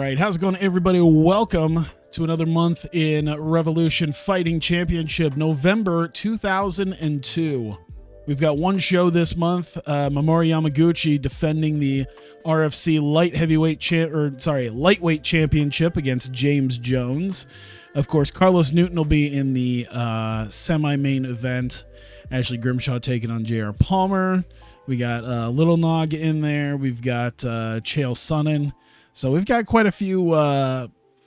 right, how's it going, everybody? Welcome to another month in Revolution Fighting Championship, November 2002. We've got one show this month. Mamoru Yamaguchi defending the RFC lightweight championship against James Jones. Of course, Carlos Newton will be in the semi-main event. Ashley Grimshaw taking on J.R. Palmer. We got Little Nog in there. We've got Chael Sonnen. So we've got quite a few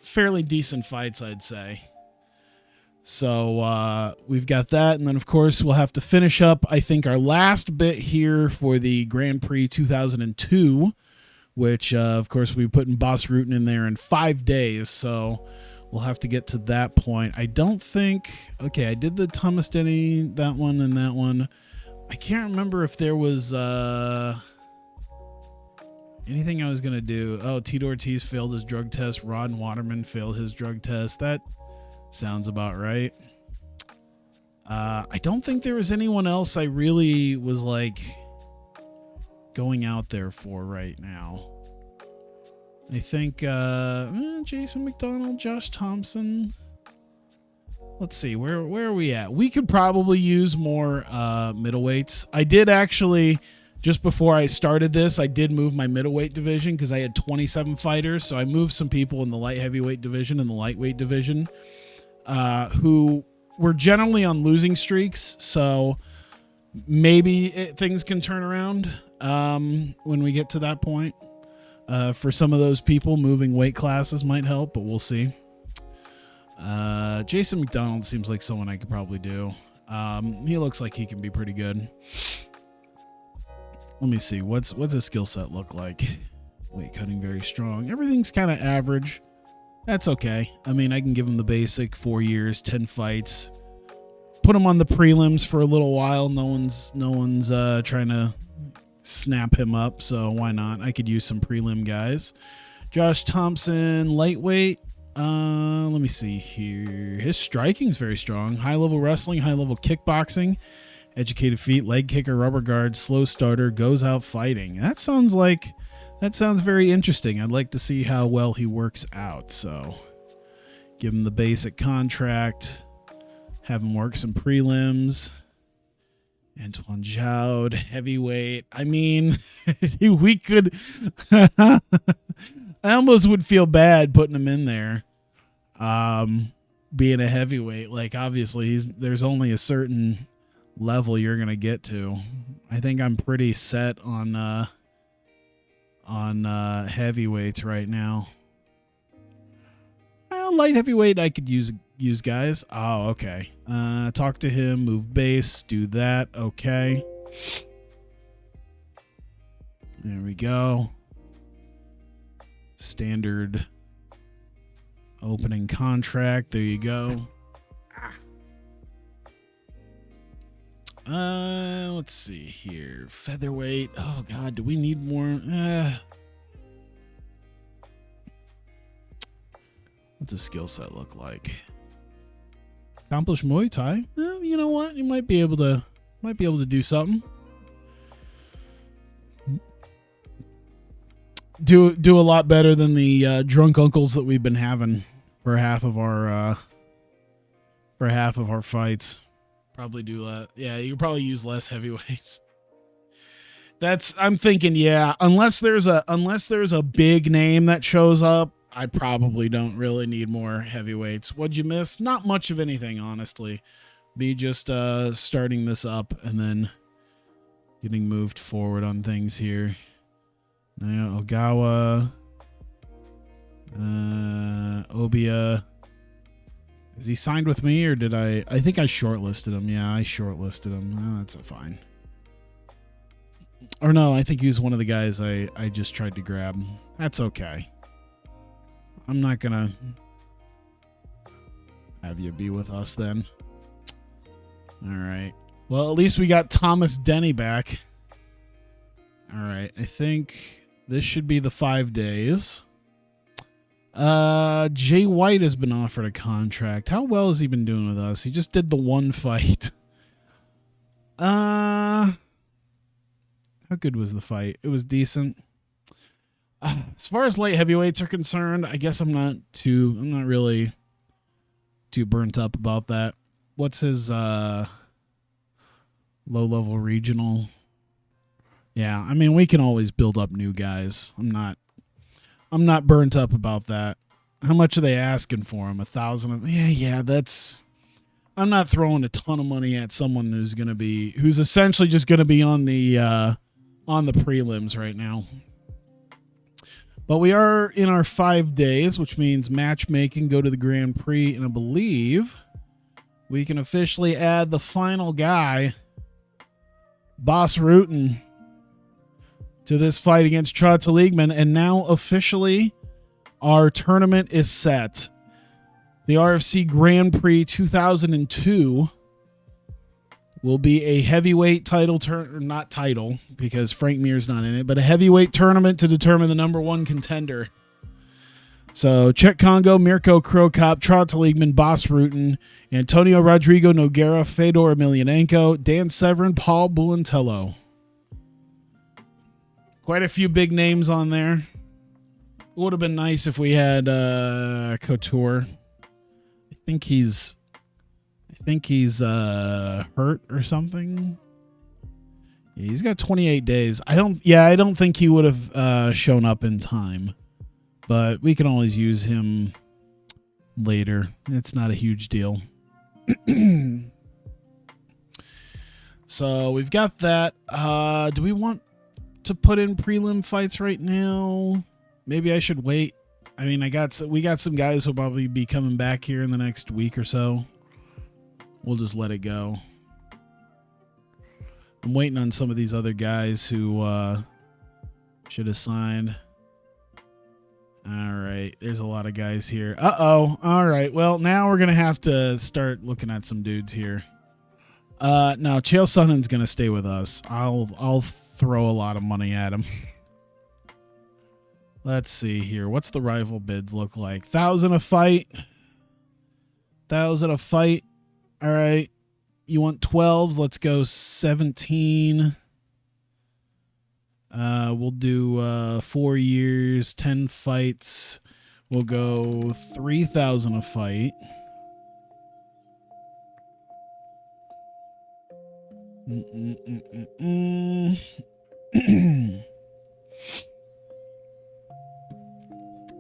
fairly decent fights, I'd say. So we've got that. And then, of course, we'll have to finish up, I think, our last bit here for the Grand Prix 2002, which, of course, we're putting Boss Rutan in there in 5 days. So we'll have to get to that point. I don't think... Okay, I did the Thomas Denny, that one and that one. I can't remember if there was anything I was going to do. Oh, Tito Ortiz failed his drug test. Rod Waterman failed his drug test. That sounds about right. I don't think there was anyone else I really was like going out there for right now. I think Jason McDonald, Josh Thompson. Let's see, where are we at? We could probably use more middleweights. I did actually, just before I started this, I did move my middleweight division because I had 27 fighters. So I moved some people in the light heavyweight division and the lightweight division who were generally on losing streaks. So maybe things can turn around when we get to that point. For some of those people, moving weight classes might help, but we'll see. Jason McDonald seems like someone I could probably do. He looks like he can be pretty good. Let me see. What's his skill set look like? Weight cutting very strong. Everything's kind of average. That's okay. I mean, I can give him the basic 4 years, 10 fights. Put him on the prelims for a little while. No one's trying to snap him up, so why not? I could use some prelim guys. Josh Thompson, lightweight. Let me see here. His striking's very strong. High-level wrestling, high-level kickboxing, educated feet, leg kicker, rubber guard, slow starter, goes out fighting. That sounds very interesting. I'd like to see how well he works out. So give him the basic contract, have him work some prelims. Antoine Joud, heavyweight. I mean, we could... I almost would feel bad putting him in there. Being a heavyweight, like obviously there's only a certain level you're gonna get to. I think I'm pretty set on heavyweights right now. Well, light heavyweight I could use guys. Oh, okay. Talk to him, move base, do that. Okay. There we go. Standard opening contract. There you go. Let's see here. Featherweight. Oh God, do we need more? What's his skill set look like? Accomplished Muay Thai. Well, you know what? You might be able to do something. Do a lot better than the drunk uncles that we've been having for half of our fights. Probably do that. Yeah, you could probably use less heavyweights. I'm thinking, yeah, unless there's a big name that shows up, I probably don't really need more heavyweights. What'd you miss? Not much of anything, honestly. Be just starting this up and then getting moved forward on things here. Now, Ogawa, Obia. Is he signed with me or did I think I shortlisted him. Yeah, I shortlisted him. Oh, that's fine. Or no, I think he was one of the guys I just tried to grab. That's okay. I'm not going to have you be with us then. All right. Well, at least we got Thomas Denny back. All right. I think this should be the 5 days. Jay White has been offered a contract. How well has he been doing with us? He just did the one fight. How good was the fight? It was decent. As far as light heavyweights are concerned, I guess I'm not really too burnt up about that. What's his low level regional? Yeah, I mean we can always build up new guys. I'm not burnt up about that. How much are they asking for him? 1,000? Yeah, that's. I'm not throwing a ton of money at someone who's essentially just gonna be on the prelims right now. But we are in our 5 days, which means matchmaking, go to the Grand Prix, and I believe we can officially add the final guy, Boss Rutan, to this fight against Trotz-Ligman. And now officially our tournament is set. The RFC Grand Prix 2002 will be a heavyweight not title because Frank Mir's not in it, but a heavyweight tournament to determine the number 1 contender. So Czech Congo, Mirko Krokop, Trotz-Ligman, Boss Rutan, Antonio Rodrigo Nogueira, Fedor Emelianenko, Dan Severin, Paul Buentello. Quite a few big names on there. It would have been nice if we had Couture. I think he's hurt or something. Yeah, he's got 28 days. I don't think he would have shown up in time, but we can always use him later. It's not a huge deal. So we've got that. Do we want to put in prelim fights right now? Maybe I should wait. I mean, we got some guys who'll probably be coming back here in the next week or so. We'll just let it go. I'm waiting on some of these other guys who should have signed. All right. There's a lot of guys here. Uh-oh. All right. Well, now we're going to have to start looking at some dudes here. No, Chael Sonnen's going to stay with us. I'll throw a lot of money at him. Let's see here. What's the rival bids look like? 1,000 a fight. 1,000 a fight. All right. You want 12s? Let's go 17. We'll do 4 years, 10 fights. We'll go 3,000 a fight.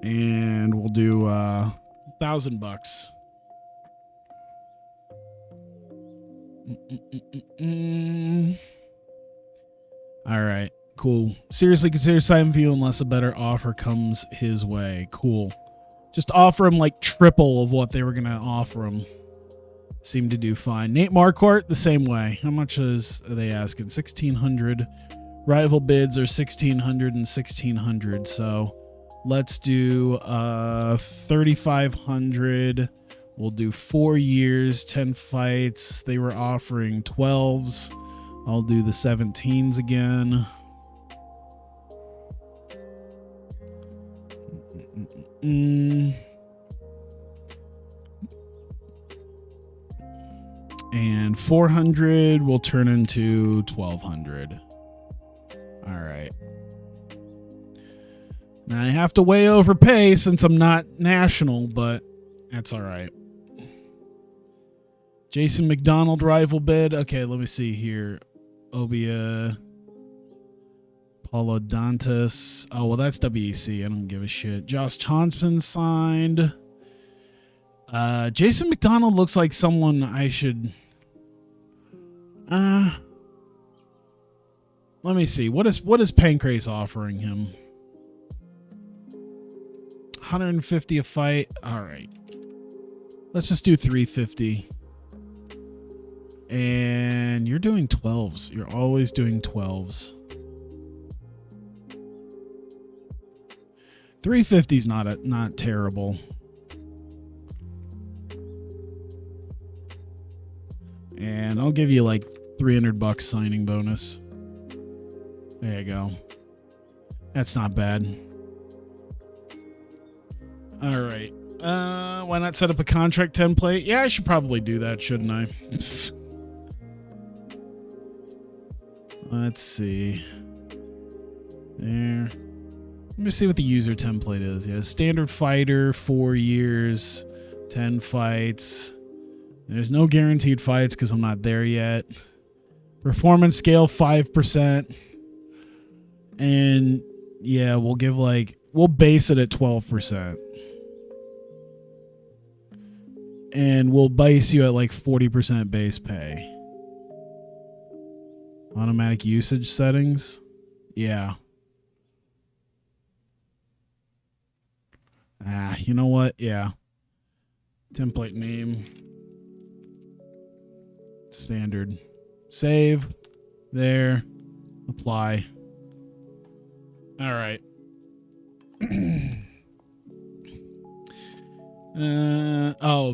And we'll do $1,000. All right, cool. Seriously consider signing for you unless a better offer comes his way. Cool. Just offer him like triple of what they were gonna offer him. Seemed to do fine. Nate Marquardt, the same way. How much are they asking? 1,600. Rival bids are 1,600 and 1,600. So let's do 3,500. We'll do 4 years, 10 fights. They were offering 12s. I'll do the 17s again. And 400 will turn into 1,200. All right. Now I have to way overpay since I'm not national, but that's all right. Jason McDonald rival bid. Okay, let me see here. Obia. Paulo Dantas. Oh, well, that's WEC. I don't give a shit. Josh Thompson signed. Jason McDonald looks like someone I should... let me see. What is Pancrase offering him? 150 a fight. All right. Let's just do 350. And you're doing 12s. You're always doing 12s. 350 is not terrible. And I'll give you like $300 signing bonus. There you go. That's not bad. All right. Why not set up a contract template? Yeah, I should probably do that, shouldn't I? Let's see. There. Let me see what the user template is. Yeah, standard fighter, 4 years, 10 fights. There's no guaranteed fights because I'm not there yet. Performance scale 5%. And yeah, we'll give we'll base it at 12%. And we'll base you at 40% base pay. Automatic usage settings. Yeah. You know what? Yeah. Template name. Standard. Save. There. Apply. All right.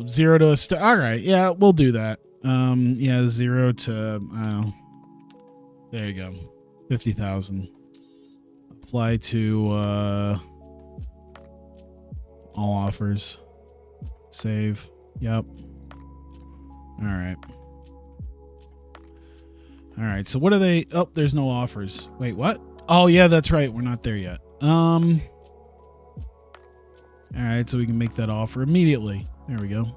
0 to a star. All right. Yeah, we'll do that. Yeah, 0 to, there you go. 50,000. Apply to, all offers. Save. Yep. All right. All right. So what are they? Oh, there's no offers. Wait, what? Oh, yeah, that's right. We're not there yet. All right. So we can make that offer immediately. There we go.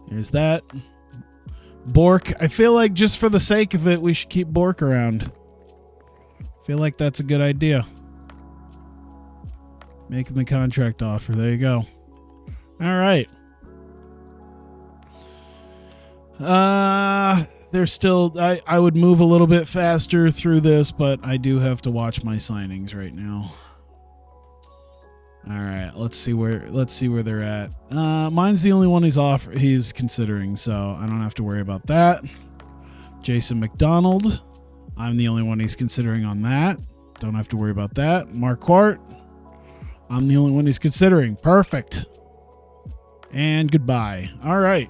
There's that. Bork. I feel like just for the sake of it, we should keep Bork around. I feel like that's a good idea. Making the contract offer. There you go. All right. There's still, I would move a little bit faster through this, but I do have to watch my signings right now. All right, let's see where they're at. Mine's the only one he's considering, so I don't have to worry about that. Jason McDonald, I'm the only one he's considering on that. Don't have to worry about that. Mark Quart, I'm the only one he's considering. Perfect. And goodbye. All right.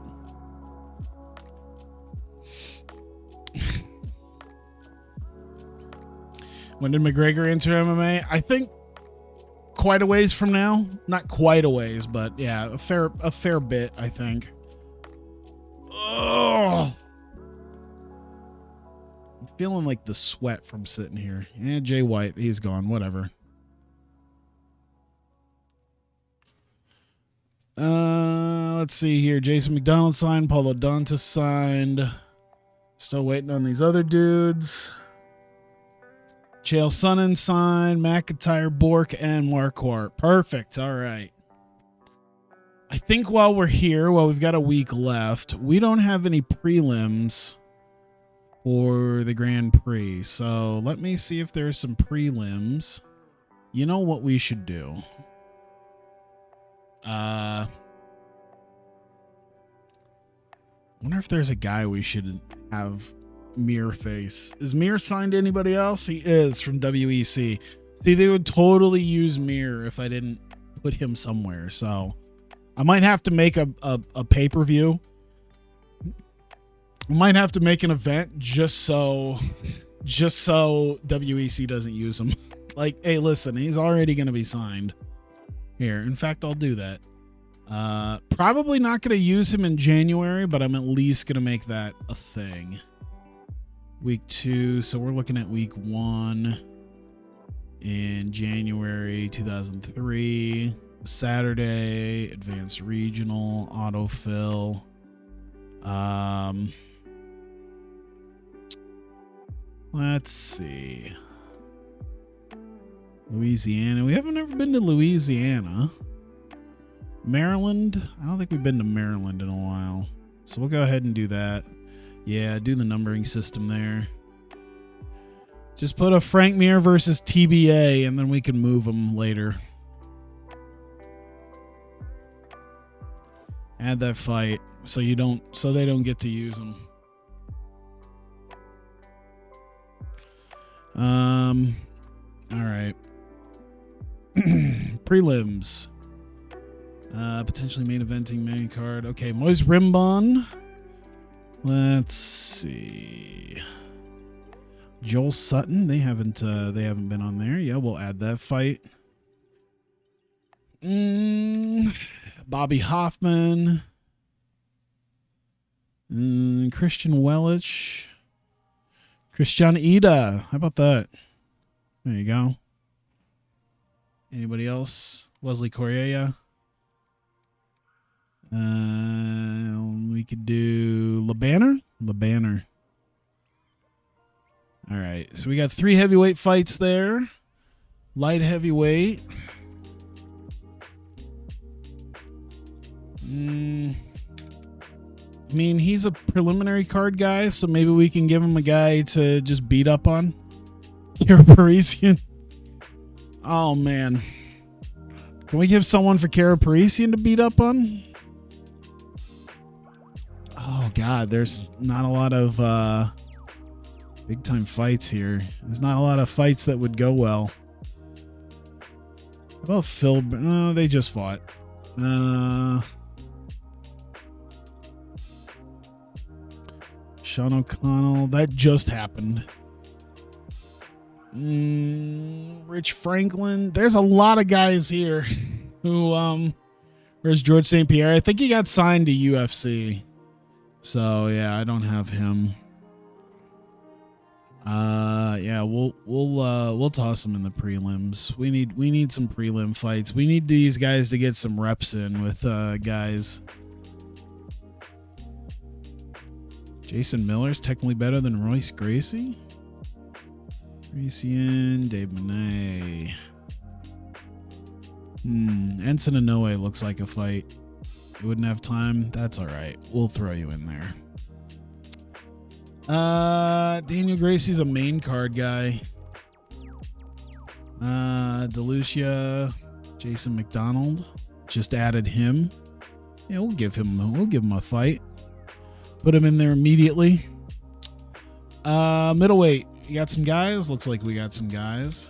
When did McGregor enter MMA? I think quite a ways from now. Not quite a ways, but yeah, a fair bit, I think. Oh, I'm feeling like the sweat from sitting here. Yeah, Jay White, he's gone. Whatever. Let's see here. Jason McDonald signed. Paulo Dantas signed. Still waiting on these other dudes. Chael Sonnen signed. McIntyre, Bork, and Marquardt. Perfect. All right. I think while we're here, we've got a week left, we don't have any prelims for the Grand Prix. So let me see if there's some prelims. You know what we should do? I wonder if there's a guy we should have Mir face. Is Mir signed to anybody else? He is, from WEC. See, they would totally use Mir if I didn't put him somewhere. So I might have to make a pay-per-view. I might have to make an event just so WEC doesn't use him. Like, hey, listen, he's already going to be signed. Here, in fact, I'll do that. Probably not going to use him in January, but I'm at least going to make that a thing. Week 2, so we're looking at week 1 in January 2003. Saturday, advanced regional, autofill. Let's see. Louisiana. We haven't ever been to Louisiana. Maryland. I don't think we've been to Maryland in a while. So we'll go ahead and do that. Yeah, do the numbering system there. Just put a Frank Mir versus TBA, and then we can move them later. Add that fight so they don't get to use them. All right. Prelims. Potentially main eventing main card. Okay, Moise Rimbon. Let's see. Joel Sutton. They haven't been on there. Yeah, we'll add that fight. Bobby Hoffman. Christian Welch. Christian Ida. How about that? There you go. Anybody else? Wesley Correa. We could do LeBanner. All right. So we got 3 heavyweight fights there. Light heavyweight. I mean, he's a preliminary card guy, so maybe we can give him a guy to just beat up on. Kara Parisian. Oh, man. Can we give someone for Kara Parisian to beat up on? Oh, God. There's not a lot of big-time fights here. There's not a lot of fights that would go well. How about Phil? No, they just fought. Sean O'Connell. That just happened. Rich Franklin. There's a lot of guys here who, where's George St. Pierre? I think he got signed to UFC. So yeah, I don't have him. Yeah, we'll toss him in the prelims. We need some prelim fights. We need these guys to get some reps in with guys. Jason Miller's technically better than Royce Gracie. Gracie, Dave Monet. Enson Inoue looks like a fight. You wouldn't have time. That's all right. We'll throw you in there. Daniel Gracie's a main card guy. DeLucia, Jason McDonald. Just added him. Yeah, we'll give him a fight. Put him in there immediately. Middleweight. You got some guys? Looks like we got some guys.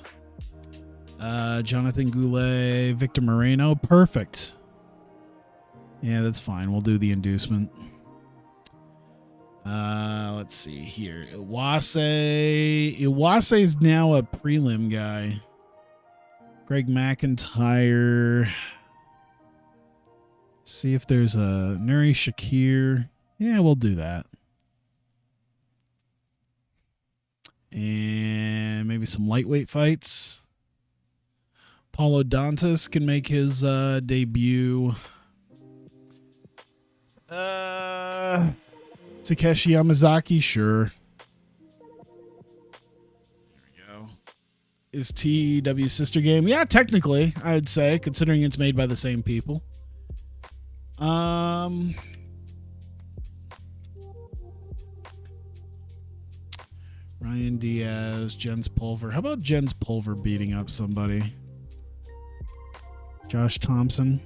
Jonathan Goulet, Victor Moreno. Perfect. Yeah, that's fine. We'll do the inducement. Let's see here. Iwase. Iwase is now a prelim guy. Greg McIntyre. See if there's a Nuri Shakir. Yeah, we'll do that. And maybe some lightweight fights. Paulo Dantas can make his debut. Takeshi Yamazaki, sure. There we go. Is TW Sister Game? Yeah, technically, I'd say, considering it's made by the same people. Ryan Diaz, Jens Pulver. How about Jens Pulver beating up somebody? Josh Thompson.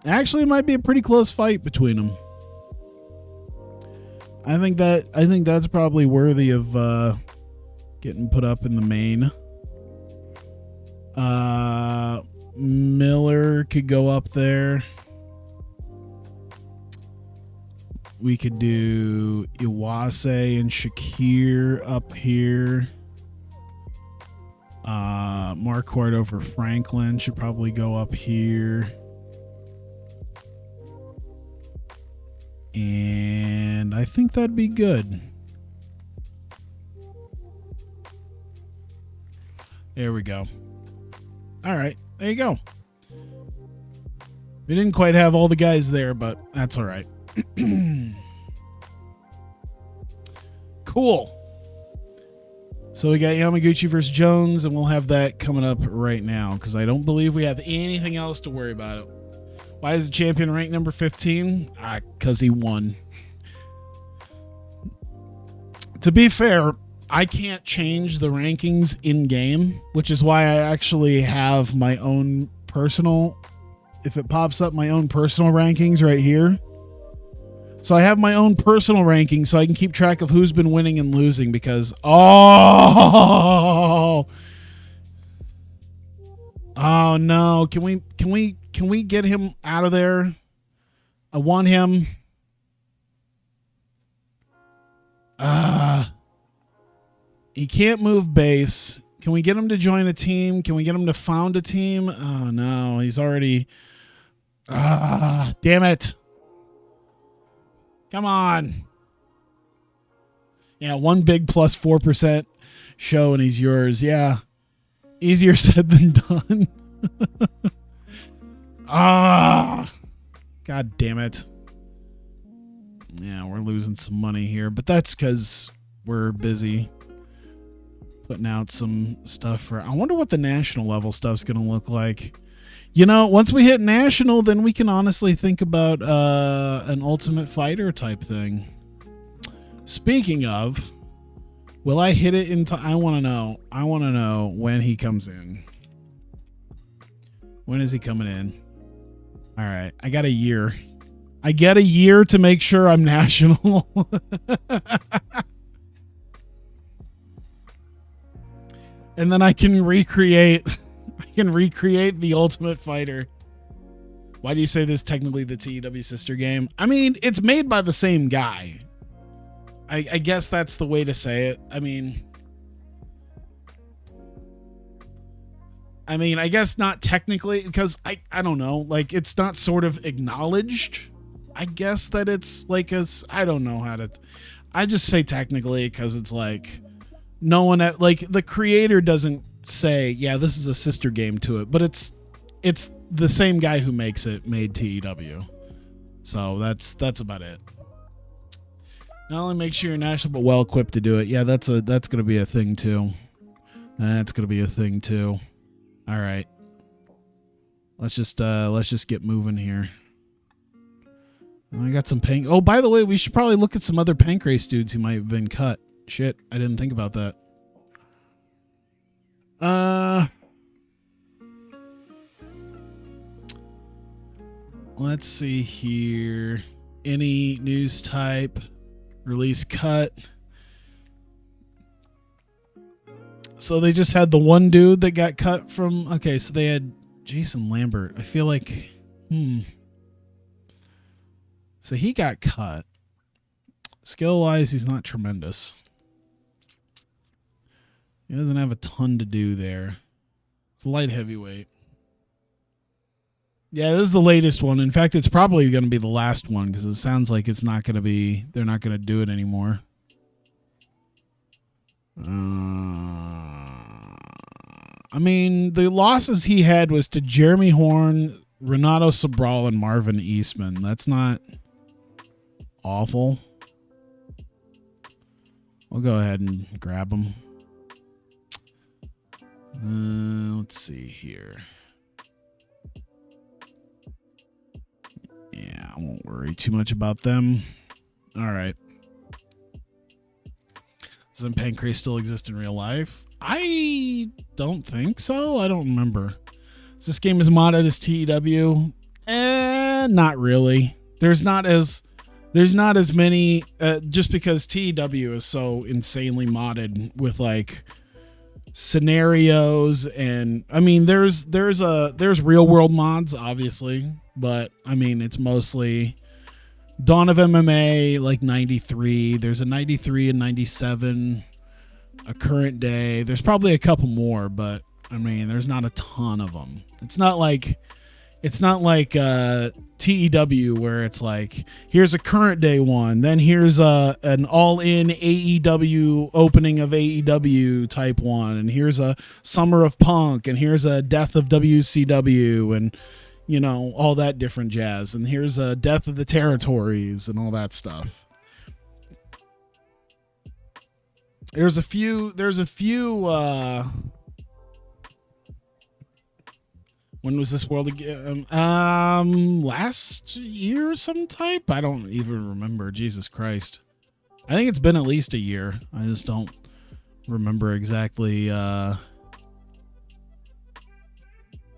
Actually, it might be a pretty close fight between them. I think that's probably worthy of getting put up in the main. Miller could go up there. We could do Iwase and Shakir up here. Marquardt over Franklin should probably go up here. And I think that'd be good. There we go. All right, there you go. We didn't quite have all the guys there, but that's all right. Cool. So we got Yamaguchi versus Jones, and we'll have that coming up right now because I don't believe we have anything else to worry about. Why is the champion ranked number 15? Because he won. To be fair, I can't change the rankings in game, which is why I actually have my own personal, if it pops up, my own personal rankings right here. So I have my own personal ranking so I can keep track of who's been winning and losing because oh no, can we get him out of there? I want him. He can't move base. Can we get him to join a team? Can we get him to found a team? Oh no, he's already damn it. Come on. Yeah, one big plus 4% show and he's yours. Yeah. Easier said than done. God damn it. Yeah, we're losing some money here, but that's because we're busy putting out some stuff for... I wonder what the national level stuff's going to look like. You know, once we hit national, then we can honestly think about an Ultimate Fighter type thing. Speaking of, will I hit it in time? I want to know when he comes in. When is he coming in? All right, I got a year. I get a year to make sure I'm national. And then I can recreate the Ultimate Fighter. Why do you say this is technically the TEW sister game? I mean, it's made by the same guy. I guess that's the way to say it. I mean, I guess not technically, because I don't know, like, it's not sort of acknowledged. I guess that it's like I don't know how to, I just say technically because it's like no one like the creator doesn't say, yeah, this is a sister game to it, but it's the same guy who makes it made TEW. So that's about it. Not only make sure you're national, but well equipped to do it. Yeah, that's going to be a thing too. That's going to be a thing too. All right. Let's just get moving here. I got some pancrase. Oh, by the way, we should probably look at some other pancrase dudes who might have been cut. Shit, I didn't think about that. Let's see here. Any news type, release cut. So they just had the one dude that got cut from... Okay, so they had Jason Lambert. I feel like... So he got cut. Skill-wise, he's not tremendous. He doesn't have a ton to do there. It's light heavyweight. Yeah, this is the latest one. In fact, it's probably going to be the last one because it sounds like it's not going to be... They're not going to do it anymore. I mean, the losses he had was to Jeremy Horn, Renato Sobral, and Marvin Eastman. That's not awful. We'll go ahead and grab him. Let's see here. Yeah, I won't worry too much about them. All right. Does pancrase still exist in real life? I don't think so. I don't remember. This game is modded as TEW. Not really. There's not as many. Just because TEW is so insanely modded with like scenarios, and I mean, there's real world mods, obviously, but I mean, it's mostly Dawn of MMA, like 93. There's a 93 and 97, a current day. There's probably a couple more, but I mean, there's not a ton of them. It's not like TEW where it's like, here's a current day one, then here's an all-in AEW opening of AEW type one, and here's a Summer of Punk, and here's a Death of WCW, and you know, all that different jazz, and here's a Death of the Territories and all that stuff. There's a few when was this world again? Last year some type? I don't even remember. Jesus Christ. I think it's been at least a year. I just don't remember exactly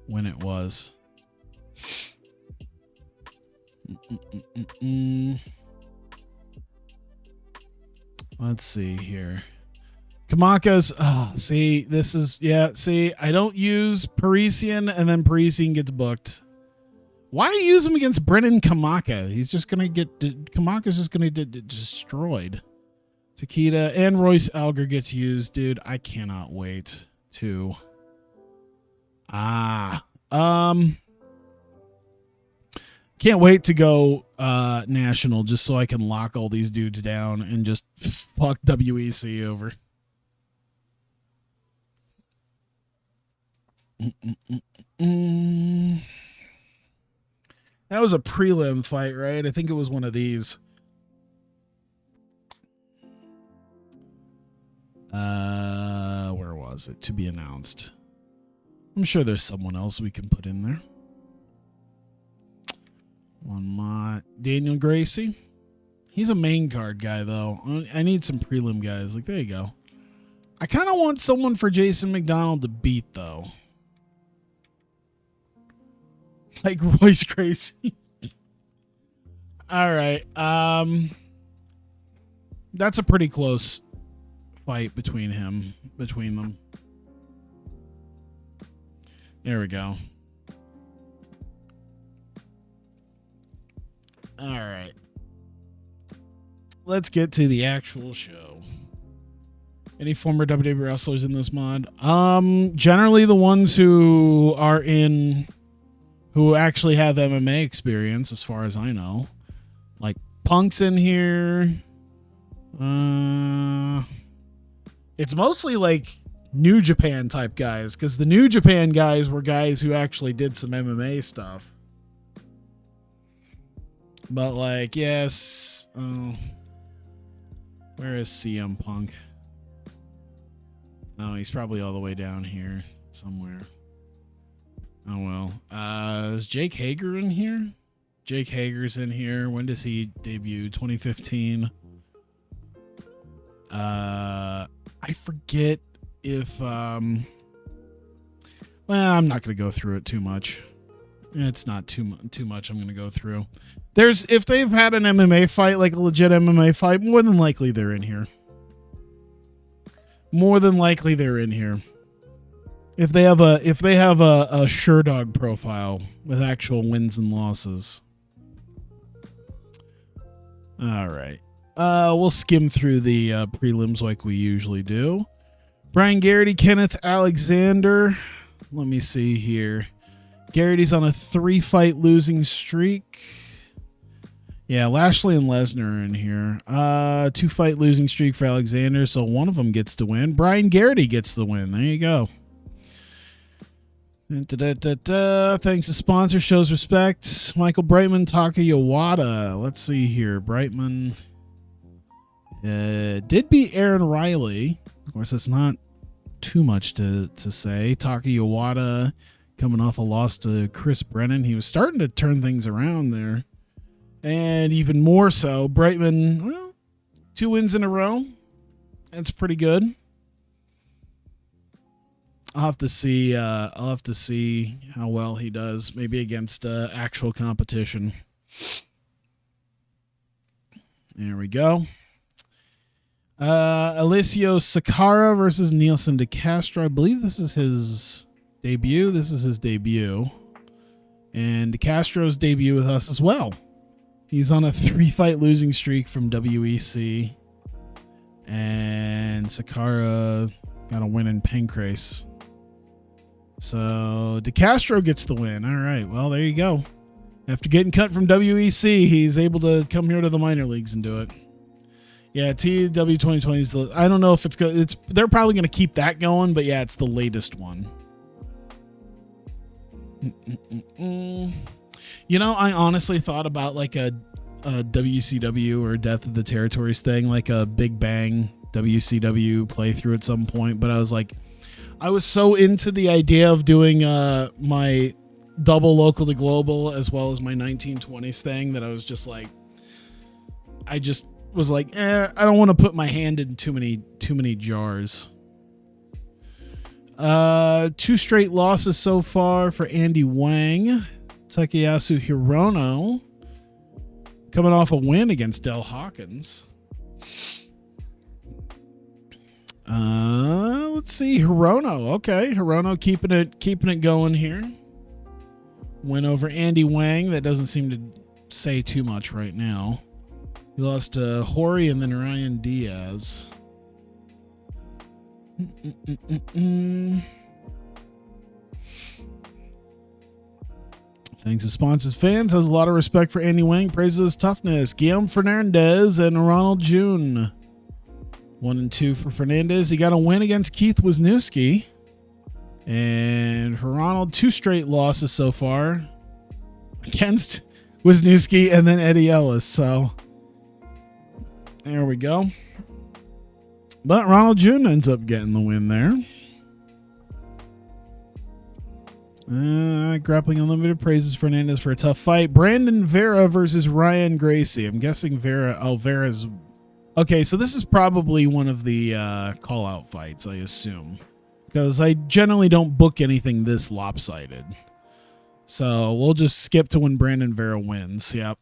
when it was. Let's see here. Kamaka's, I don't use Parisian, and then Parisian gets booked. Why use him against Brennan Kamaka? He's just going to Kamaka's just going to get destroyed. Takeda and Royce Alger gets used, dude. I cannot wait to. Can't wait to go national just so I can lock all these dudes down and just fuck WEC over. That was a prelim fight, right? I think it was one of these. Where was it? To be announced. I'm sure there's someone else we can put in there. Daniel Gracie. He's a main card guy, though. I need some prelim guys. Like, there you go. I kind of want someone for Jason McDonald to beat, though. Like Royce Gracie. All right. That's a pretty close fight between them. There we go. All right. Let's get to the actual show. Any former WWE wrestlers in this mod? Generally the ones who actually have MMA experience, as far as I know. Like Punk's in here. It's mostly like New Japan type guys, because the New Japan guys were guys who actually did some MMA stuff. But like, yes. Where is CM Punk? Oh, he's probably all the way down here somewhere. Oh, well. Is Jake Hager in here? Jake Hager's in here. When does he debut? 2015. I forget if... well, I'm not going to go through it too much. It's not too much I'm going to go through. If they've had an MMA fight, like a legit MMA fight, more than likely they're in here. More than likely they're in here. If they have a sure dog profile with actual wins and losses. All right. We'll skim through the prelims like we usually do. Brian Garrity, Kenneth Alexander. Let me see here. Garrity's on a 3-fight losing streak. Yeah, Lashley and Lesnar are in here. 2-fight losing streak for Alexander, so one of them gets to win. Brian Garrity gets the win. There you go. Thanks to sponsor, shows respect. Michael Brightman, Taka Yawada. Let's see here. Brightman did beat Aaron Riley. Of course, that's not too much to say. Taka Yawada coming off a loss to Chris Brennan. He was starting to turn things around there. And even more so, Brightman, well, 2 wins in a row. That's pretty good. I'll have to see how well he does, maybe against actual competition. There we go. Alessio Sakara versus Nielsen DeCastro. I believe this is his debut. And DeCastro's debut with us as well. He's on a 3-fight losing streak from WEC. And Sakara got a win in Pancrase. So DeCastro gets the win. All right. Well, there you go. After getting cut from WEC, he's able to come here to the minor leagues and do it. Yeah, TW 2020 is I don't know if they're probably going to keep that going, but yeah, it's the latest one. You know, I honestly thought about like a WCW or Death of the Territories thing, like a Big Bang WCW playthrough at some point, but I was like, I was so into the idea of doing my double local to global as well as my 1920s thing that I was just like, I just was like, I don't want to put my hand in too many jars. 2 straight losses so far for Andy Wang. Takayasu Hirono coming off a win against Del Hawkins. Let's see, Hirono. Okay, Hirono keeping it going here. Win over Andy Wang. That doesn't seem to say too much right now. He lost to Hori and then Ryan Diaz. Thanks to sponsors. Fans has a lot of respect for Andy Wang. Praises his toughness. Guillaume Fernandez and Ronald June. 1 and 2 for Fernandez. He got a win against Keith Wisniewski. And for Ronald, 2 straight losses so far against Wisniewski and then Eddie Ellis. So there we go. But Ronald June ends up getting the win there. Grappling Unlimited praises Fernandez for a tough fight. Brandon Vera versus Ryan Gracie. I'm guessing Vera. Oh, Vera's. Okay, so this is probably one of the call-out fights, I assume. Because I generally don't book anything this lopsided. So we'll just skip to when Brandon Vera wins. Yep.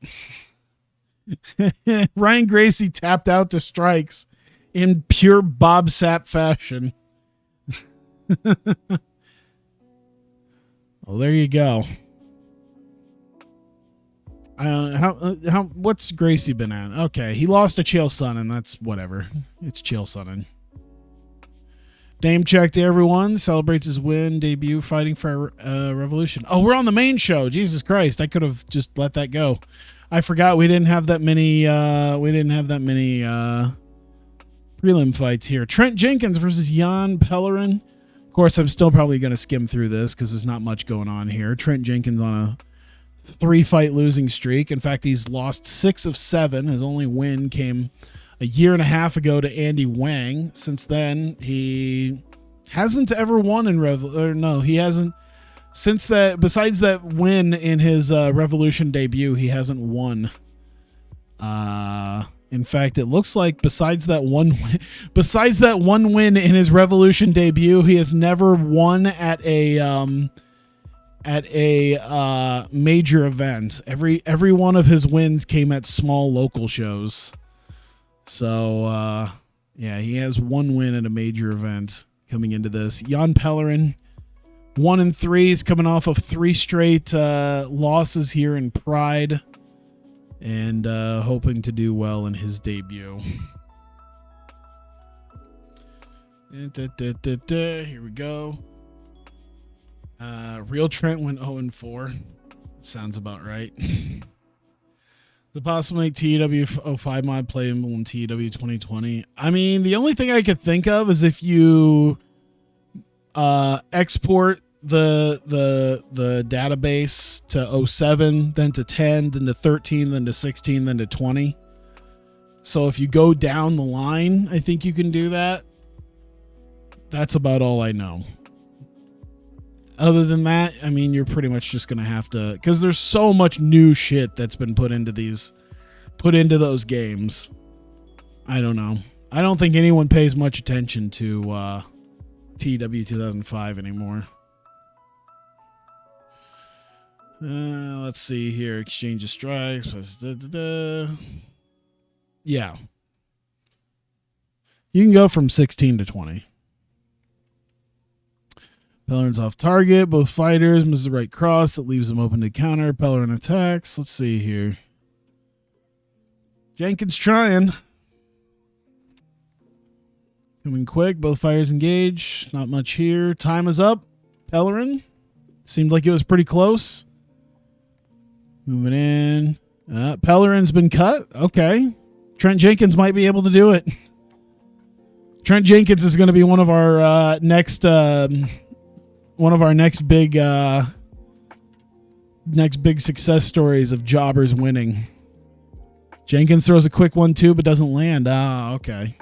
Ryan Gracie tapped out to strikes in pure Bob Sapp fashion. Well, there you go. What's Gracie been at? Okay, he lost to Chael Sonnen. That's whatever. It's Chael Sonnen. Name check to everyone. Celebrates his win debut fighting for Revolution. Oh, we're on the main show. Jesus Christ! I could have just let that go. I forgot we didn't have that many. Prelim fights here. Trent Jenkins versus Jan Pellerin. Of course, I'm still probably going to skim through this because there's not much going on here. Trent Jenkins on a 3-fight losing streak. In fact, he's lost 6 of 7. His only win came a year and a half ago to Andy Wang. Since then, he hasn't ever won in he hasn't. Since that, besides that win in his Revolution debut, he hasn't won. In fact, it looks like besides that one win in his Revolution debut, he has never won at a major event. Every one of his wins came at small local shows. So yeah, he has 1 win at a major event coming into this. Jan Pellerin, 1-3. He's coming off of 3 straight losses here in Pride. And hoping to do well in his debut. Here we go. Real Trent went 0-4. Sounds about right. The possible make TEW 05 mod playable in TEW 2020. I mean, the only thing I could think of is if you export the database to 07, then to 10, then to 13, then to 16, then to 20. So if you go down the line, I think you can do that. That's about all I know. Other than that, I mean, you're pretty much just going to have to, because there's so much new shit that's been put into those games. I don't know. I don't think anyone pays much attention to TW 2005 anymore. Let's see here. Exchange of strikes. Yeah. You can go from 16 to 20. Pellerin's off target. Both fighters misses the right cross that leaves him open to counter. Pellerin attacks. Let's see here. Jenkins trying. Coming quick. Both fighters engage. Not much here. Time is up. Pellerin. Seemed like it was pretty close. Moving in. Pellerin's been cut. Okay. Trent Jenkins might be able to do it. Trent Jenkins is going to be one of our next big success stories of jobbers winning. Jenkins throws a quick 1-2 but doesn't land. Okay.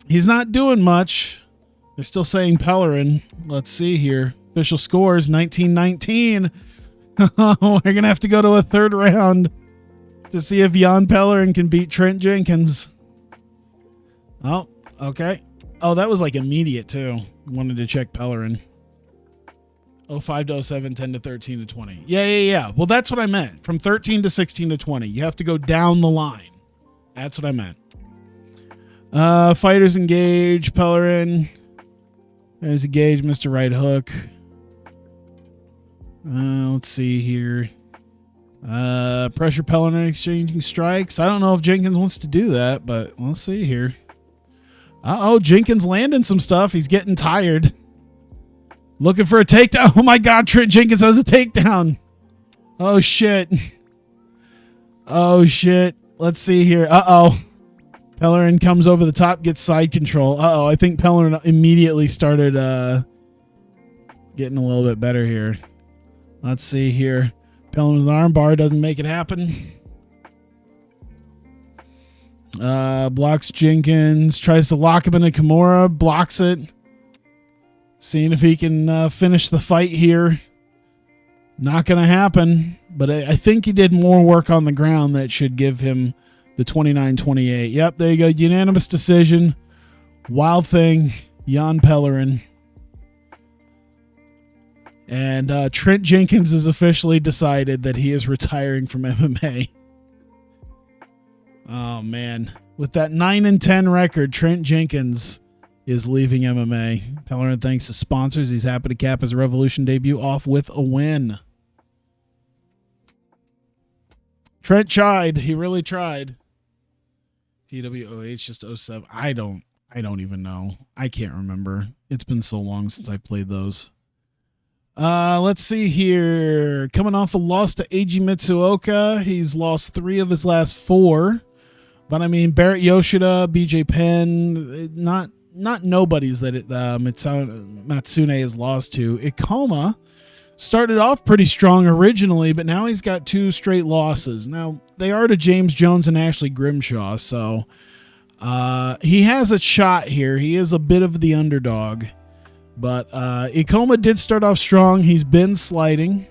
He's not doing much. They're still saying Pellerin. Let's see here. Official scores 19-19. We're going to have to go to a 3rd round to see if Jan Pellerin can beat Trent Jenkins. Oh, okay. Oh, that was like immediate too. Wanted to check Pellerin. 05 to 07, 10 to 13 to 20. Yeah. Well, that's what I meant. From 13 to 16 to 20. You have to go down the line. That's what I meant. Fighters engage. Pellerin. There's engage, Mr. Right Hook. Let's see here. Pressure Pellerin exchanging strikes. I don't know if Jenkins wants to do that, but let's see here. Jenkins landing some stuff. He's getting tired. Looking for a takedown. Oh my God, Trent Jenkins has a takedown. Oh shit. Let's see here. Pellerin comes over the top, gets side control. Uh-oh, I think Pellerin immediately started getting a little bit better here. Let's see here. Pellerin with an armbar doesn't make it happen. Blocks Jenkins, tries to lock him into Kimura, blocks it. Seeing if he can finish the fight here. Not going to happen, but I think he did more work on the ground that should give him the 29-28. Yep, there you go. Unanimous decision. Wild Thing, Jan Pellerin. And Trent Jenkins has officially decided that he is retiring from MMA. Oh, man. With that 9-10 record, Trent Jenkins is leaving MMA. Pellerin thanks to sponsors. He's happy to cap his Revolution debut off with a win. Trent tried. He really tried. TWOH just 07. I don't even know. I can't remember. It's been so long since I played those. Let's see here. Coming off a loss to Eiji Mitsuoka. He's lost 3 of his last 4. But I mean, Barrett Yoshida, BJ Penn, not nobodies that Matsune has lost to. Ikoma started off pretty strong originally, but now he's got 2 straight losses. Now, they are to James Jones and Ashley Grimshaw, so he has a shot here. He is a bit of the underdog. But Ikoma did start off strong. He's been sliding.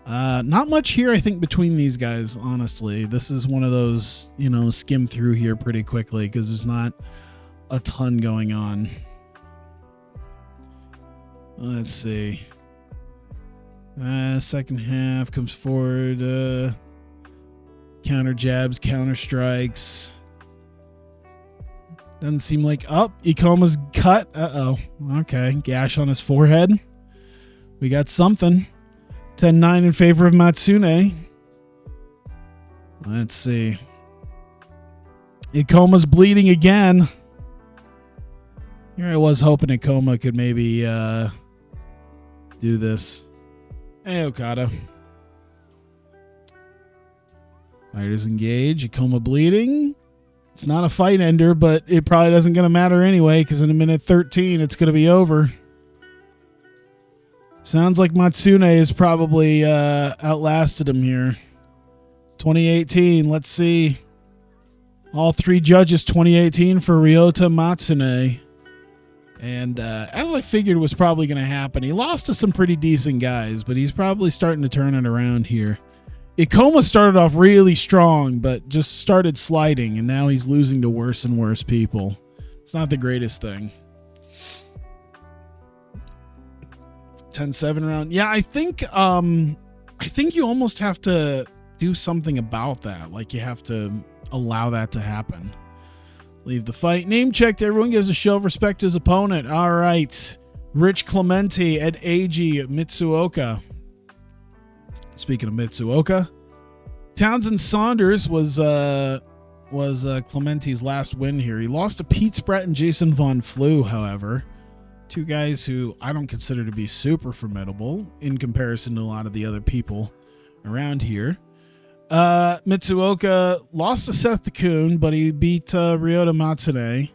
Not much here, I think, between these guys, honestly. This is one of those, skim through here pretty quickly because there's not a ton going on. Let's see. Second half comes forward. Counter jabs, counter strikes. Doesn't seem like... Oh, Ikoma's cut. Uh-oh. Okay. Gash on his forehead. We got something. 10-9 in favor of Matsune. Let's see. Ikoma's bleeding again. Here I was hoping Ikoma could maybe do this. Hey, Okada. Fighters engage. Ikoma bleeding. It's not a fight ender, but it probably doesn't going to matter anyway because in a minute 13, it's going to be over. Sounds like Matsune has probably outlasted him here. 2018. Let's see. All 3 judges 2018 for Ryota Matsune. And as I figured was probably going to happen, he lost to some pretty decent guys, but he's probably starting to turn it around here. Ikoma started off really strong, but just started sliding, and now he's losing to worse and worse people. It's not the greatest thing. 10-7 round. Yeah, I think you almost have to do something about that. Like, you have to allow that to happen. Leave the fight. Name checked. Everyone gives a show of respect to his opponent. All right. Rich Clementi at Eiji Mitsuoka. Speaking of Mitsuoka, Townsend Saunders was Clementi's last win here. He lost to Pete Spratt and Jason Von Flew, however. 2 guys who I don't consider to be super formidable in comparison to a lot of the other people around here. Mitsuoka lost to Seth DeCoon, but he beat Ryota Matsune.